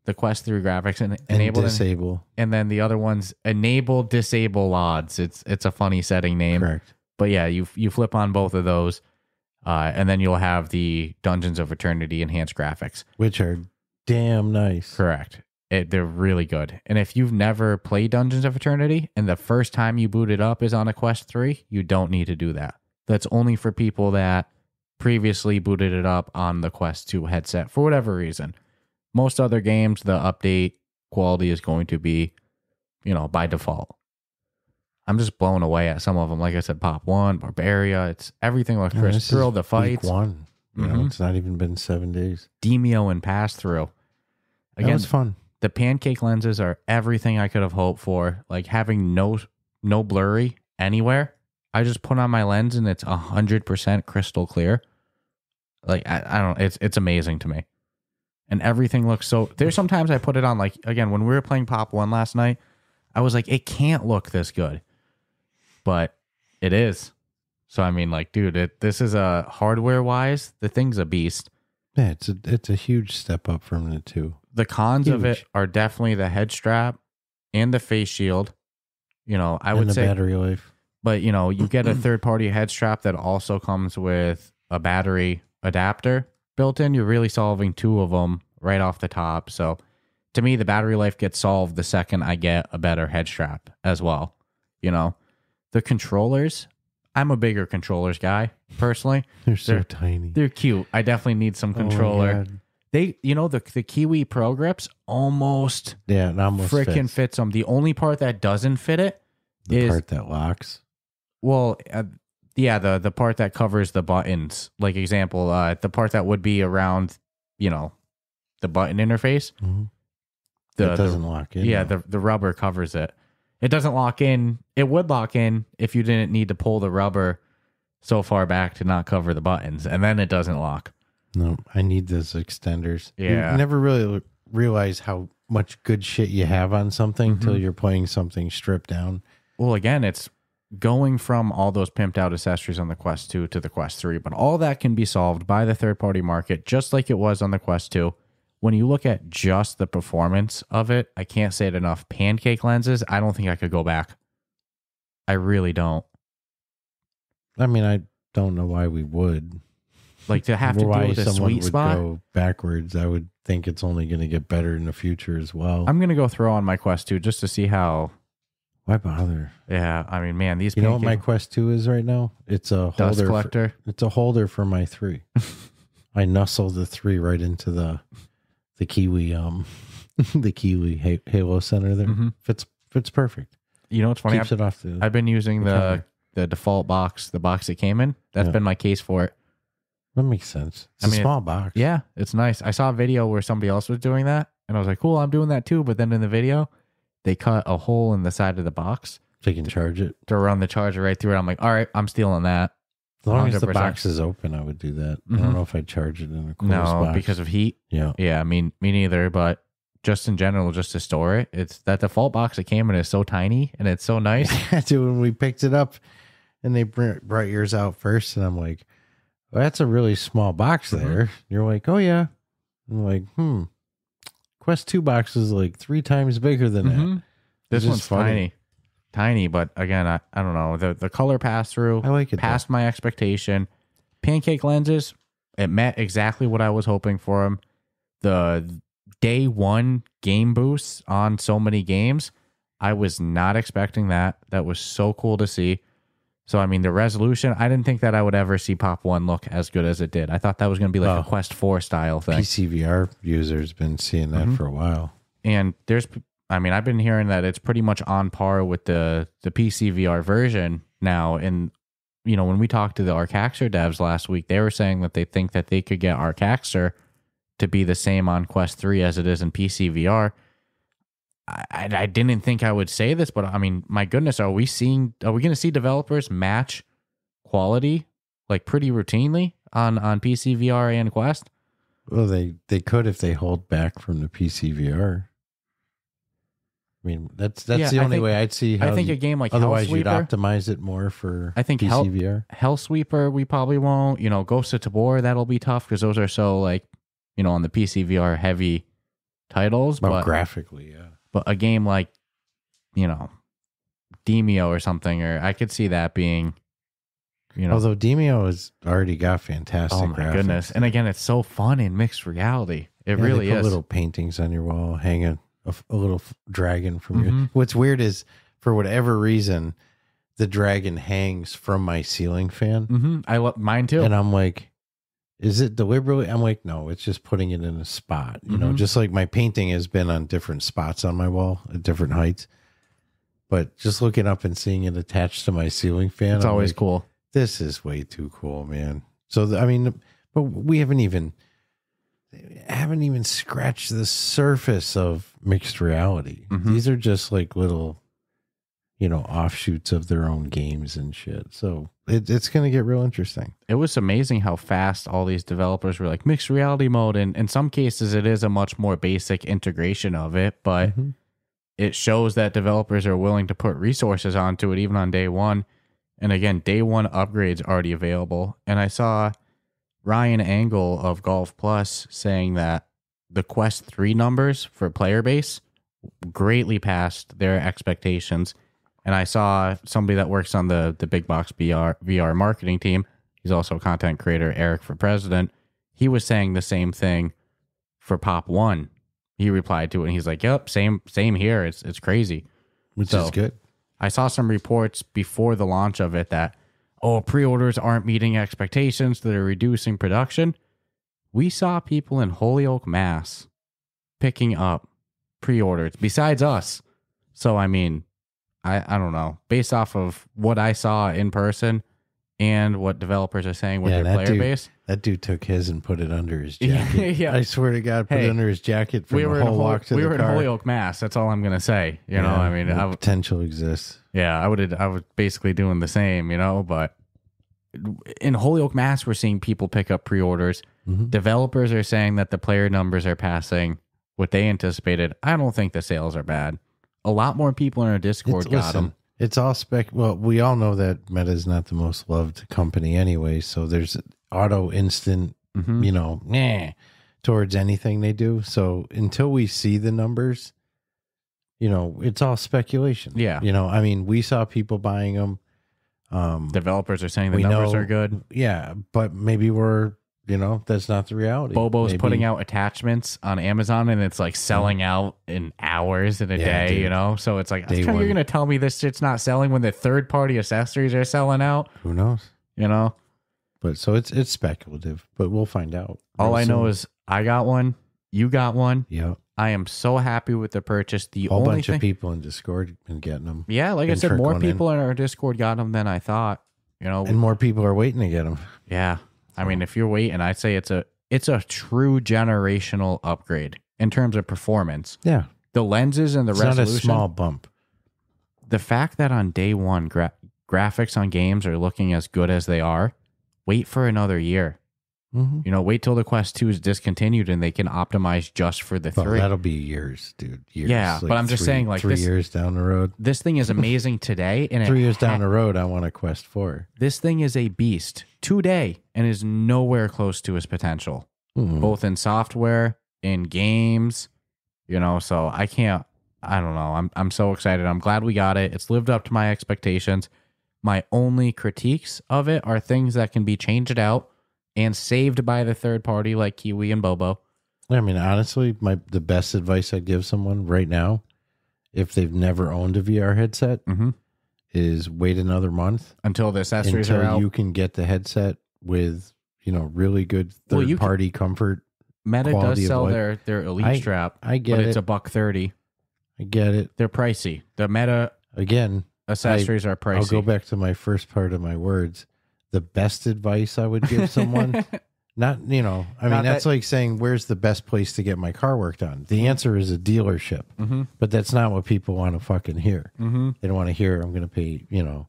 the Quest 3 graphics and enable disable. And then the other one's enable disable LODs. It's a funny setting name. Correct. But yeah, you flip on both of those, and then you'll have the Dungeons of Eternity enhanced graphics, which are damn nice. Correct. They're really good. And if you've never played Dungeons of Eternity and the first time you boot it up is on a Quest 3, you don't need to do that. That's only for people that previously booted it up on the Quest 2 headset for whatever reason. Most other games, the update quality is going to be, by default. I'm just blown away at some of them. Like I said, Pop 1, Barbaria, it's everything looks crisp. Thrill the fights. Week 1. It's not even been 7 days. Demio and pass-through. Again, that was fun. The pancake lenses are everything I could have hoped for. Like having no blurry anywhere. I just put on my lens and it's 100% crystal clear. Like I don't. It's amazing to me. And everything looks so. There's sometimes I put it on. Like again, when we were playing Pop 1 last night, I was like, it can't look this good, but it is. So I mean, like, dude, this is a hardware wise, the thing's a beast. Yeah, it's a huge step up from the 2. The cons of it are definitely the head strap and the face shield. I would say battery life. But you get a third party head strap that also comes with a battery adapter built in. You're really solving 2 of them right off the top. So to me, the battery life gets solved the second I get a better head strap as well. The controllers, I'm a bigger controllers guy personally. They're so tiny. They're cute. I definitely need some controller. They, the Kiwi Pro grips almost freaking fits them. The only part that doesn't fit it is the part that locks. Well, the part that covers the buttons. Like example, the part that would be around, the button interface. Mm-hmm. It doesn't lock in. Yeah, the rubber covers it. It doesn't lock in. It would lock in if you didn't need to pull the rubber so far back to not cover the buttons, and then it doesn't lock. No, I need those extenders. Yeah. You never really realize how much good shit you have on something until you're playing something stripped down. Well, again, it's going from all those pimped out accessories on the Quest 2 to the Quest 3, but all that can be solved by the third-party market, just like it was on the Quest 2. When you look at just the performance of it, I can't say it enough. Pancake lenses, I don't think I could go back. I really don't. I mean, I don't know why we would. Like to have to deal with a sweet spot. Go backwards. I would think it's only going to get better in the future as well. I'm going to go throw on my Quest 2 just to see how. Why bother? Yeah, I mean, man, these. You know what my Quest 2 is right now? It's a dust holder collector. It's a holder for my 3. I nuzzle the 3 right into the Kiwi the Kiwi Halo Center there. Mm-hmm. Fits perfect. You know what's funny? Keeps it off the. I've been using the default box, the box it came in. That's been my case for it. That makes sense. It's a small box. Yeah, it's nice. I saw a video where somebody else was doing that, and I was like, cool, I'm doing that too. But then in the video, they cut a hole in the side of the box. So you can charge it. To run the charger right through it. I'm like, all right, I'm stealing that. As long as the box is open, I would do that. I don't know if I'd charge it in a closed box. No, because of heat. Yeah. Yeah, I mean, me neither, but just in general, just to store it, it's that default box it came in is so tiny, and it's so nice. Dude, when we picked it up, and they brought yours out first, and I'm like, well, that's a really small box there. You're like, oh yeah. I'm like, Quest 2 box is like 3 times bigger than that. This one's tiny, but again, I don't know. The color pass-through I like it past my expectation. Pancake lenses, it met exactly what I was hoping for them. The day 1 game boosts on so many games, I was not expecting that. That was so cool to see. So, I mean, the resolution, I didn't think that I would ever see Pop 1 look as good as it did. I thought that was going to be like a Quest 4 style thing. PCVR users been seeing that for a while. And I've been hearing that it's pretty much on par with the PCVR version now. And, when we talked to the Arcaxer devs last week, they were saying that they think that they could get Arcaxer to be the same on Quest 3 as it is in PCVR. I didn't think I would say this, but I mean, my goodness, are we going to see developers match quality like pretty routinely on PCVR and Quest? Well, they could if they hold back from the PCVR. I mean, that's the only way I'd see how. I think a game like otherwise Hellsweeper, you'd optimize it more for PCVR. Hellsweeper, we probably won't. Ghost of Tabor, that'll be tough because those are so like, on the PCVR heavy titles. But graphically, yeah. But a game like, Demio or something, or I could see that being, Although Demio has already got fantastic graphics. Oh my goodness. And again, it's so fun in mixed reality. It really they put is. Little paintings on your wall, hanging a little dragon from you. What's weird is, for whatever reason, the dragon hangs from my ceiling fan. I love mine too. And I'm like, is it deliberately? I'm like, no, it's just putting it in a spot. You know, just like my painting has been on different spots on my wall at different heights. But just looking up and seeing it attached to my ceiling fan, It's always like, cool. This is way too cool, man. So I mean, but we haven't even scratched the surface of mixed reality. These are just like little, you know, offshoots of their own games and shit. So it's going to get real interesting. It was amazing how fast all these developers were like mixed reality mode. And in some cases, it is a much more basic integration of it, but it shows that developers are willing to put resources onto it even on day one. And again, day one upgrades already available. And I saw Ryan Angle of Golf Plus saying that the Quest 3 numbers for player base greatly passed their expectations. And I saw somebody that works on the Big Box VR marketing team. He's also a content creator, Eric for President. He was saying the same thing for Pop 1. He replied to it and he's like, yep, same here. It's crazy. Which is good. I saw some reports before the launch of it that, pre-orders aren't meeting expectations, that are reducing production. We saw people in Holyoke, Mass picking up pre-orders besides us. So, I mean, I don't know. Based off of what I saw in person and what developers are saying with their player base. That dude took his and put it under his jacket. Yeah. I swear to God, put it under his jacket from the whole walk to the car. We were in Holyoke, Mass. That's all I'm going to say. You know, I mean, potential exists. Yeah, I was basically doing the same, you know, but in Holyoke, Mass, we're seeing people pick up pre-orders. Developers are saying that the player numbers are passing what they anticipated. I don't think the sales are bad. A lot more people in our Discord got them. It's all spec. Well, we all know that Meta is not the most loved company anyway. So there's auto instant, you know, towards anything they do. So until we see the numbers, you know, it's all speculation. Yeah. You know, I mean, we saw people buying them. Developers are saying the numbers are good. Yeah, but maybe that's not the reality. Bobo's putting out attachments on Amazon and it's like selling out in hours in a day, dude. You know? So it's like, you're going to tell me this shit's not selling when the third-party accessories are selling out? Who knows? You know? But so it's speculative, but we'll find out. All I know is I got one. You got one. Yeah. I am so happy with the purchase. The whole only bunch of people in Discord have been getting them. Yeah, like I said, more people in our Discord got them than I thought. You know, and more people are waiting to get them. Yeah, I mean, if you're waiting, I'd say it's a true generational upgrade in terms of performance. Yeah, the lenses and the resolution. Not a small bump. The fact that on day one graphics on games are looking as good as they are, wait for another year. You know, wait till the Quest 2 is discontinued and they can optimize just for the 3. That'll be years, dude. Years. Yeah, like but I'm just saying, like 3 years down the road. This thing is amazing today, and 3 years down the road, I want a Quest 4. This thing is a beast today, and is nowhere close to its potential, both in software, in games. You know, so I don't know. I'm so excited. I'm glad we got it. It's lived up to my expectations. My only critiques of it are things that can be changed out and saved by the third party like Kiwi and Bobo. I mean, honestly, the best advice I'd give someone right now, if they've never owned a VR headset, is wait another month until the accessories are out. Until you can get the headset with, you know, really good third party comfort. Meta does sell their Elite strap. I get but it. It's $130. I get it. They're pricey. The Meta accessories are pricey. I'll go back to my first part of my words. The best advice I would give someone, not, you know, I mean, that's like saying, where's the best place to get my car worked on? The answer is a dealership, but that's not what people want to fucking hear. They don't want to hear, I'm going to pay, you know,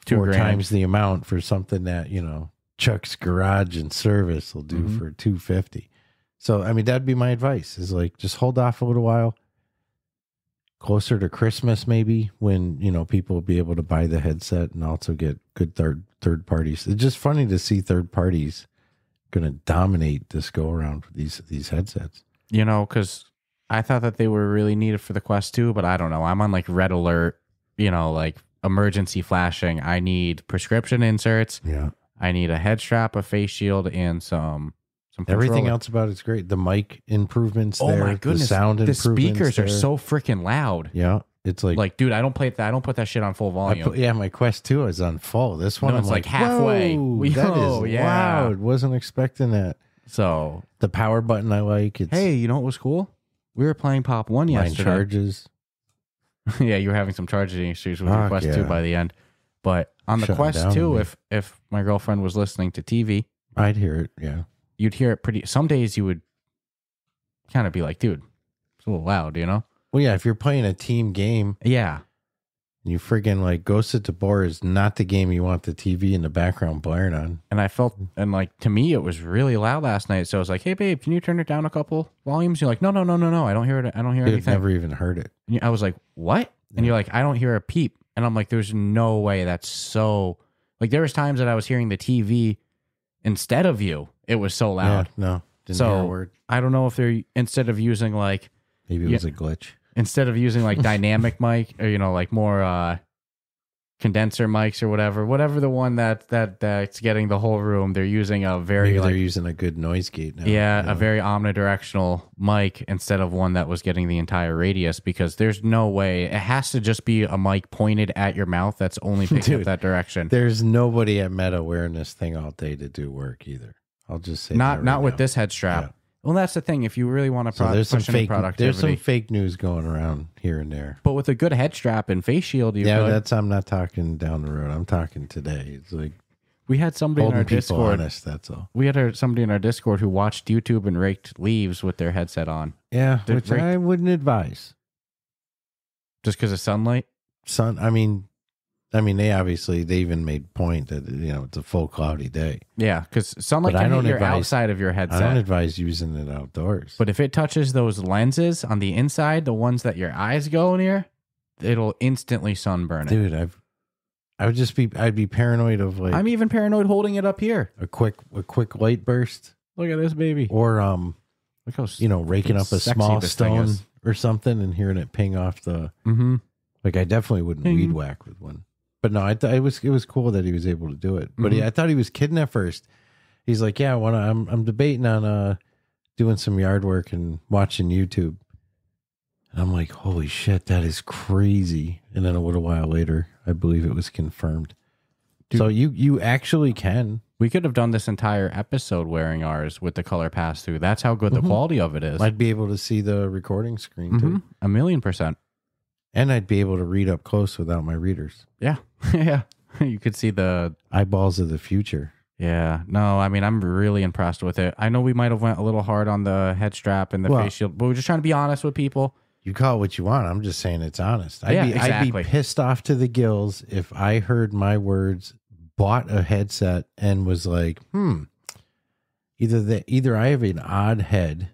4 times the amount for something that, you know, Chuck's Garage and Service will do for $250. So, I mean, that'd be my advice, is like, just hold off a little while. Closer to Christmas, maybe, when, you know, people will be able to buy the headset and also get good third parties. It's just funny to see third parties going to dominate this go around with these headsets. You know, because I thought that they were really needed for the Quest 2, but I don't know. I'm on like red alert, you know, like emergency flashing. I need prescription inserts. Yeah. I need a head strap, a face shield, and some everything else about it's great. The mic improvements there. Oh my goodness. The sound improvements. The speakers are so freaking loud. Yeah. It's like dude, I don't play that. I don't put that shit on full volume. My Quest 2 is on full. This one, No, it's I'm like halfway. That is loud. Wasn't expecting that. So the power button I like. It's hey, you know what was cool? We were playing Pop 1 yesterday. Charges. Yeah, you were having some charging issues with your Quest 2 by the end. But on the Quest 2, if my girlfriend was listening to TV, I'd hear it. Yeah, you'd hear it pretty. Some days you would kind of be like, dude, it's a little loud, you know? Well, yeah, if you're playing a team game, yeah, and you friggin' like Ghost of Tabor is not the game you want the TV in the background blaring on. And I felt, and like to me, it was really loud last night. So I was like, hey, babe, can you turn it down a couple volumes? You're like, no, I don't hear it. I don't hear anything. Never even heard it. And I was like, what? And you're like, I don't hear a peep. And I'm like, there's no way that's so. Like there was times that I was hearing the TV instead of you. It was so loud. Yeah, no, didn't hear a word. I don't know if they're instead of using like maybe it was a glitch. Instead of using like dynamic mic or like more condenser mics or whatever the one that's getting the whole room, they're using a very maybe they're using a good noise gate now. Yeah, a very omnidirectional mic instead of one that was getting the entire radius, because there's no way. It has to just be a mic pointed at your mouth that's only picking up that direction. There's nobody at Meta wearing this thing all day to do work either. I'll just say not with this head strap. Yeah. Well, that's the thing. If you really want to there's some fake news going around here and there. But with a good head strap and face shield, I'm not talking down the road. I'm talking today. It's like we had somebody in our Discord. Honest, that's all. We had somebody in our Discord who watched YouTube and raked leaves with their headset on. Yeah, which I wouldn't advise. Just because of sunlight. They even made point that it's a full cloudy day. Yeah, because sunlight can hit your outside of your headset. I don't advise using it outdoors. But if it touches those lenses on the inside, the ones that your eyes go near, it'll instantly sunburn it. Dude, I'd be paranoid of like. I'm even paranoid holding it up here. A quick light burst. Look at this baby. Or look how raking up a small stone or something and hearing it ping off the. Mm-hmm. Like I definitely wouldn't weed whack with one. But no, it was cool that he was able to do it. But I thought he was kidding at first. He's like, yeah, I'm debating on doing some yard work and watching YouTube. And I'm like, holy shit, that is crazy. And then a little while later, I believe it was confirmed. Dude, so you actually can. We could have done this entire episode wearing ours with the color pass through. That's how good the quality of it is. I'd be able to see the recording screen too. 1,000,000%. And I'd be able to read up close without my readers. Yeah. Yeah. You could see the eyeballs of the future. Yeah. No, I mean, I'm really impressed with it. I know we might have went a little hard on the head strap and the face shield, but we're just trying to be honest with people. You call it what you want. I'm just saying it's honest. Exactly. I'd be pissed off to the gills if I heard my words, bought a headset, and was like, either I have an odd head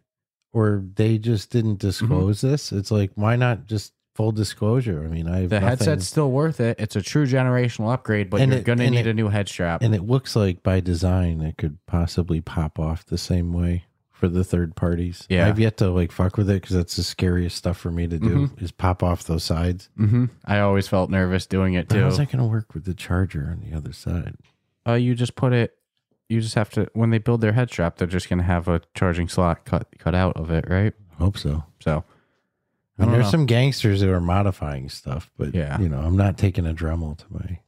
or they just didn't disclose this. It's like, why not just full disclosure? I mean, headset's still worth it. It's a true generational upgrade, but you're going to need a new head strap. And it looks like by design, it could possibly pop off the same way for the third parties. Yeah. I've yet to fuck with it because that's the scariest stuff for me to do is pop off those sides. I always felt nervous doing it too. How's that going to work with the charger on the other side? You just have to, when they build their head strap, they're just going to have a charging slot cut out of it, right? Hope so. So. I mean, there's some gangsters who are modifying stuff, but yeah. I'm not taking a Dremel to my.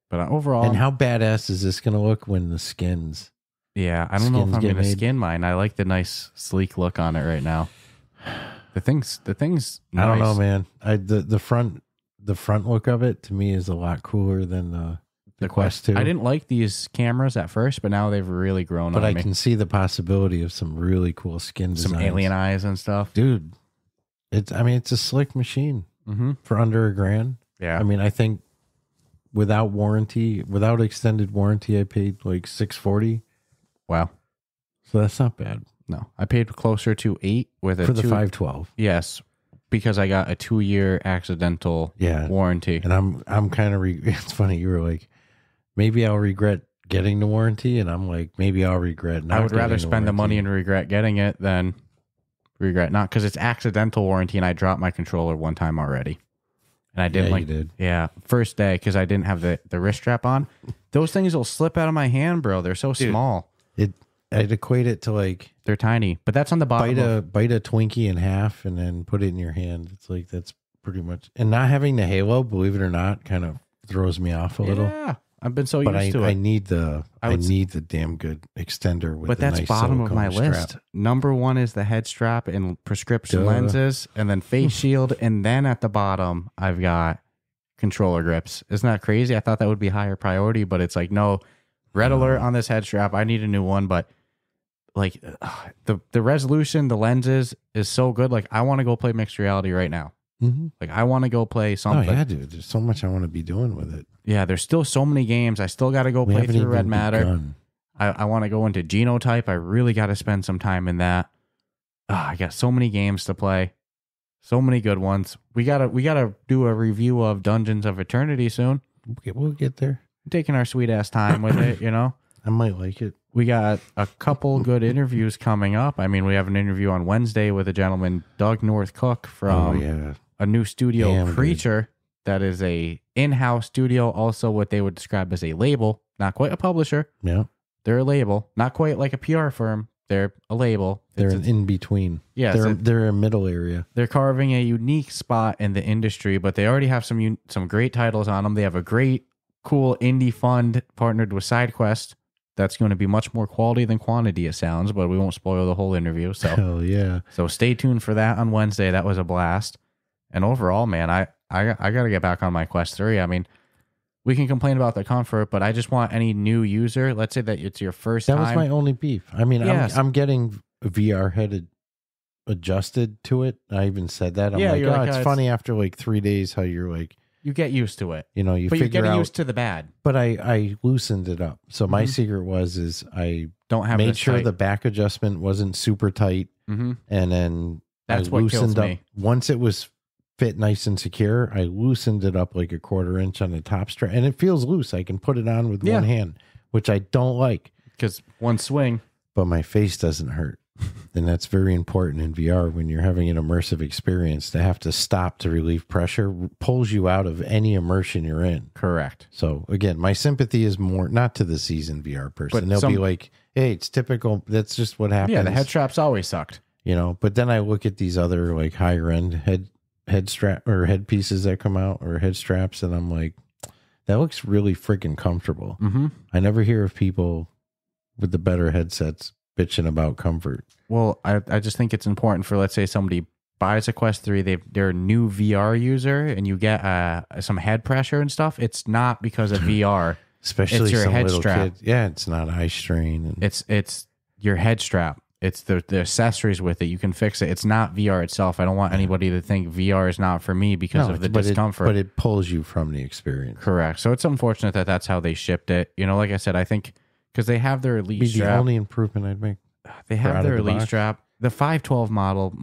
But overall, and how badass is this going to look when the skins? Yeah, I don't know if I'm going to skin mine. I like the nice sleek look on it right now. The thing's nice. I don't know, man. The front look of it to me is a lot cooler than the Quest 2. I didn't like these cameras at first, but now they've really grown on me. But I can see the possibility of some really cool skin designs. Some alien eyes and stuff. Dude, it's a slick machine for under $1,000. Yeah. I mean, I think without extended warranty, I paid like $640. Wow. So that's not bad. No, I paid closer to $8 for the 512. Yes, because I got a 2-year accidental warranty. And I'm kind of it's funny, you were like, maybe I'll regret getting the warranty, and I'm like, maybe I'll regret not. I would rather spend the money and regret getting it than regret not, because it's accidental warranty, and I dropped my controller one time already. And I didn't you did. Yeah, first day, because I didn't have the wrist strap on. Those things will slip out of my hand, bro. They're so small. I'd equate it to like they're tiny, but that's on the bottom. Bite a Twinkie in half and then put it in your hand. It's like that's pretty much. And not having the halo, believe it or not, kind of throws me off a little. Yeah, I've been so But used to it. I need the damn good extender with. But the that's nice bottom of my silicone list. strap. Number one is the head strap and prescription lenses, and then face shield, and then at the bottom I've got controller grips. Isn't that crazy? I thought that would be higher priority, but it's like, no, red alert on this head strap. I need a new one, but like the resolution, the lenses is so good. Like I want to go play mixed reality right now. Mm-hmm. Like I want to go play something. Oh yeah, dude. There's so much I want to be doing with it. Yeah, there's still so many games. I still got to go play through Red Matter. I want to go into Genotype. I really got to spend some time in that. I got so many games to play. So many good ones. We gotta do a review of Dungeons of Eternity soon. We'll get there. We're taking our sweet ass time with it, you know. I might like it. We got a couple good interviews coming up. I mean, we have an interview on Wednesday with a gentleman, Doug North Cook, from a new studio, Creature, that is a in-house studio, also what they would describe as a label, not quite a publisher. Yeah. They're a label, not quite like a PR firm. They're a label. They're an in-between. Yeah, they're a middle area. They're carving a unique spot in the industry, but they already have some great titles on them. They have a great, cool indie fund partnered with SideQuest. That's going to be much more quality than quantity, it sounds, but we won't spoil the whole interview. So, hell yeah. So stay tuned for that on Wednesday. That was a blast. And overall, man, I got to get back on my Quest 3. I mean, we can complain about the comfort, but I just want any new user, let's say that it's your first time. That was my only beef. I mean, yes. I'm getting VR headed adjusted to it. I even said that. I'm like, it's funny after like 3 days how you're like, you get used to it. You know, but figure you're getting out, used to the bad. But I loosened it up. So my secret is I don't have made sure tight. the back adjustment wasn't super tight. Mm-hmm. And then that's I what loosened kills up. me. Once it was fit nice and secure, I loosened it up like a 1/4 inch on the top strap. And it feels loose. I can put it on with one hand, which I don't like. Because one swing. But my face doesn't hurt. And that's very important in VR when you're having an immersive experience. To have to stop to relieve pressure pulls you out of any immersion you're in. Correct. So again, my sympathy is more not to the seasoned VR person. They'll be like, hey, it's typical. That's just what happens. Yeah, the head straps always sucked. You know, but then I look at these other like higher end head strap or head pieces that come out or head straps, and I'm like, that looks really freaking comfortable. Mm-hmm. I never hear of people with the better headsets bitching about comfort. Well, I just think it's important for, let's say somebody buys a Quest 3, they're a new VR user, and you get some head pressure and stuff. It's not because of VR. Especially it's your some head little strap. kid. Yeah, it's not eye strain. And it's your head strap. It's the accessories with it. You can fix it. It's not VR itself. I don't want anybody to think VR is not for me because of the discomfort. But it pulls you from the experience. Correct. So it's unfortunate that that's how they shipped it. You know, like I said, I think because they have their Elite strap. The only improvement I'd make. They have their Elite strap. The 512 model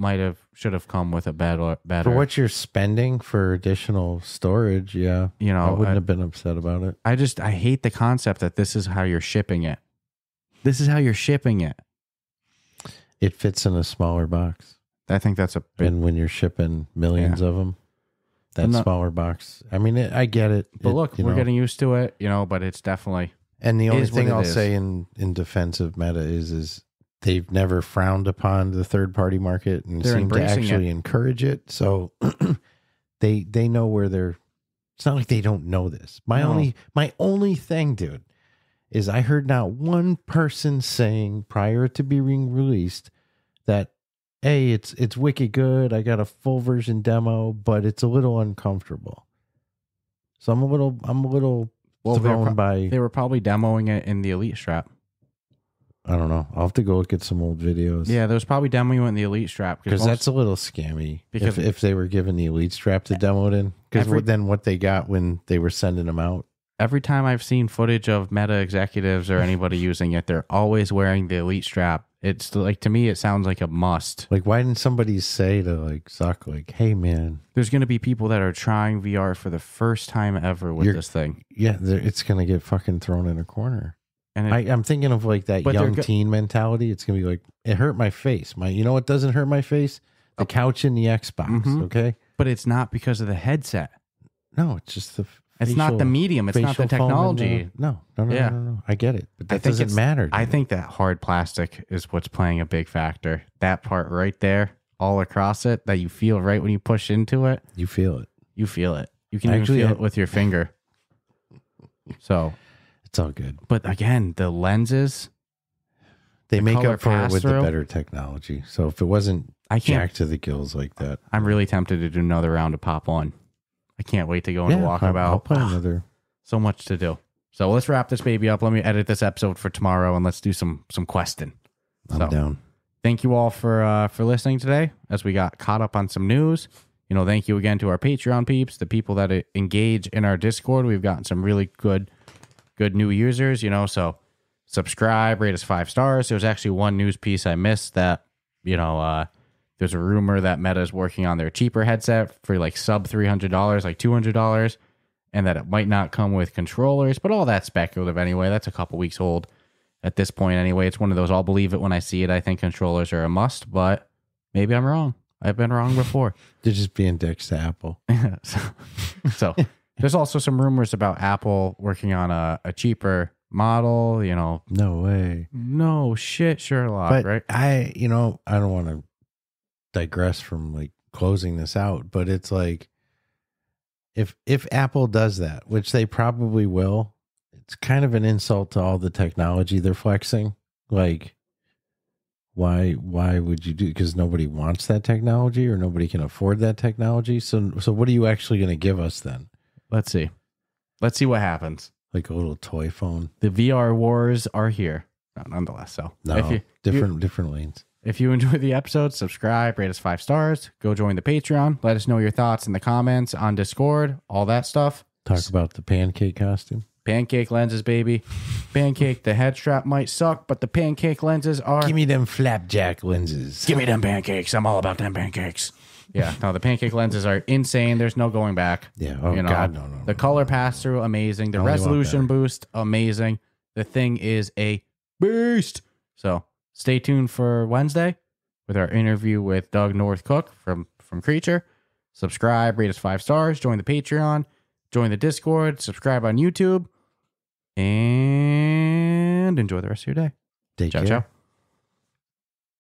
should have come with a better. For what you're spending for additional storage, yeah. You know, I wouldn't have been upset about it. I hate the concept that this is how you're shipping it. This is how you're shipping it. It fits in a smaller box. I think that's and when you're shipping millions of them, that smaller box. I mean, I get it. But look, we're getting used to it, you know, but it's definitely. And the only thing I'll say in defense of Meta is they've never frowned upon the third-party market and seem to actually encourage it. So they know where they're. It's not like they don't know this. My only thing, dude, is I heard not one person saying prior to being released that, hey, it's wicked good. I got a full version demo, but it's a little uncomfortable. So I'm a little thrown by. They were probably demoing it in the Elite strap. I don't know. I'll have to go look at some old videos. Yeah, there was probably demoing it in the Elite strap. Because that's a little scammy. Because if they were given the Elite strap to demo it in. Because then what they got when they were sending them out. Every time I've seen footage of Meta executives or anybody using it, they're always wearing the Elite strap. It's like, to me, it sounds like a must. Like, why didn't somebody say to like Zuck, like, hey, man. There's going to be people that are trying VR for the first time ever with this thing. Yeah, it's going to get fucking thrown in a corner. And I'm thinking of like that young teen mentality. It's going to be like, it hurt my face. You know what doesn't hurt my face? The couch in the Xbox, okay? But it's not because of the headset. No, it's just the it's not the medium. It's not the technology. No. I get it. But that doesn't matter. I think that hard plastic is what's playing a big factor. That part right there. all across it that you feel right when you push into it. You feel it. You feel it. You can actually even feel it with your finger. So it's all good. But again, the lenses, they make color up for it with the pass-through. better technology. So if it wasn't jacked to the gills like that, I'm really tempted to do another round of Pop 1. I can't wait to go into Walkabout. I'll play another. So much to do. So let's wrap this baby up. Let me edit this episode for tomorrow, and let's do some questing. I'm down. Thank you all for listening today as we got caught up on some news. Thank you again to our Patreon peeps, the people that engage in our Discord. We've gotten some really good new users, so subscribe, rate us 5 stars. There's actually one news piece I missed that, there's a rumor that Meta is working on their cheaper headset for like sub $300, like $200, and that it might not come with controllers, but all that's speculative anyway. That's a couple weeks old at this point anyway. It's one of those, I'll believe it when I see it. I think controllers are a must, but maybe I'm wrong. I've been wrong before. They're just being dicks to Apple. so there's also some rumors about Apple working on a cheaper model, No way. No shit, Sherlock, But right? I don't want to digress from like closing this out, but it's like if Apple does that, which they probably will, it's kind of an insult to all the technology they're flexing. Like, why would you do? Because nobody wants that technology or nobody can afford that technology. So what are you actually going to give us then? Let's see what happens. Like a little toy phone? The VR wars are here, nonetheless. So No, different lanes. If you enjoyed the episode, subscribe, rate us 5 stars, go join the Patreon. Let us know your thoughts in the comments on Discord, all that stuff. Talk about the pancake costume. Pancake lenses, baby. Pancake, the head strap might suck, but the pancake lenses are... Give me them flapjack lenses. Give me them pancakes. I'm all about them pancakes. Yeah, no, the pancake lenses are insane. There's no going back. Yeah, God, no. The color pass-through, amazing. The Only want resolution better. boost, amazing. The thing is a beast. So stay tuned for Wednesday with our interview with Doug Northcook from Creature. Subscribe, rate us 5 stars, join the Patreon, join the Discord, subscribe on YouTube, and enjoy the rest of your day. Take Ciao, care. ciao.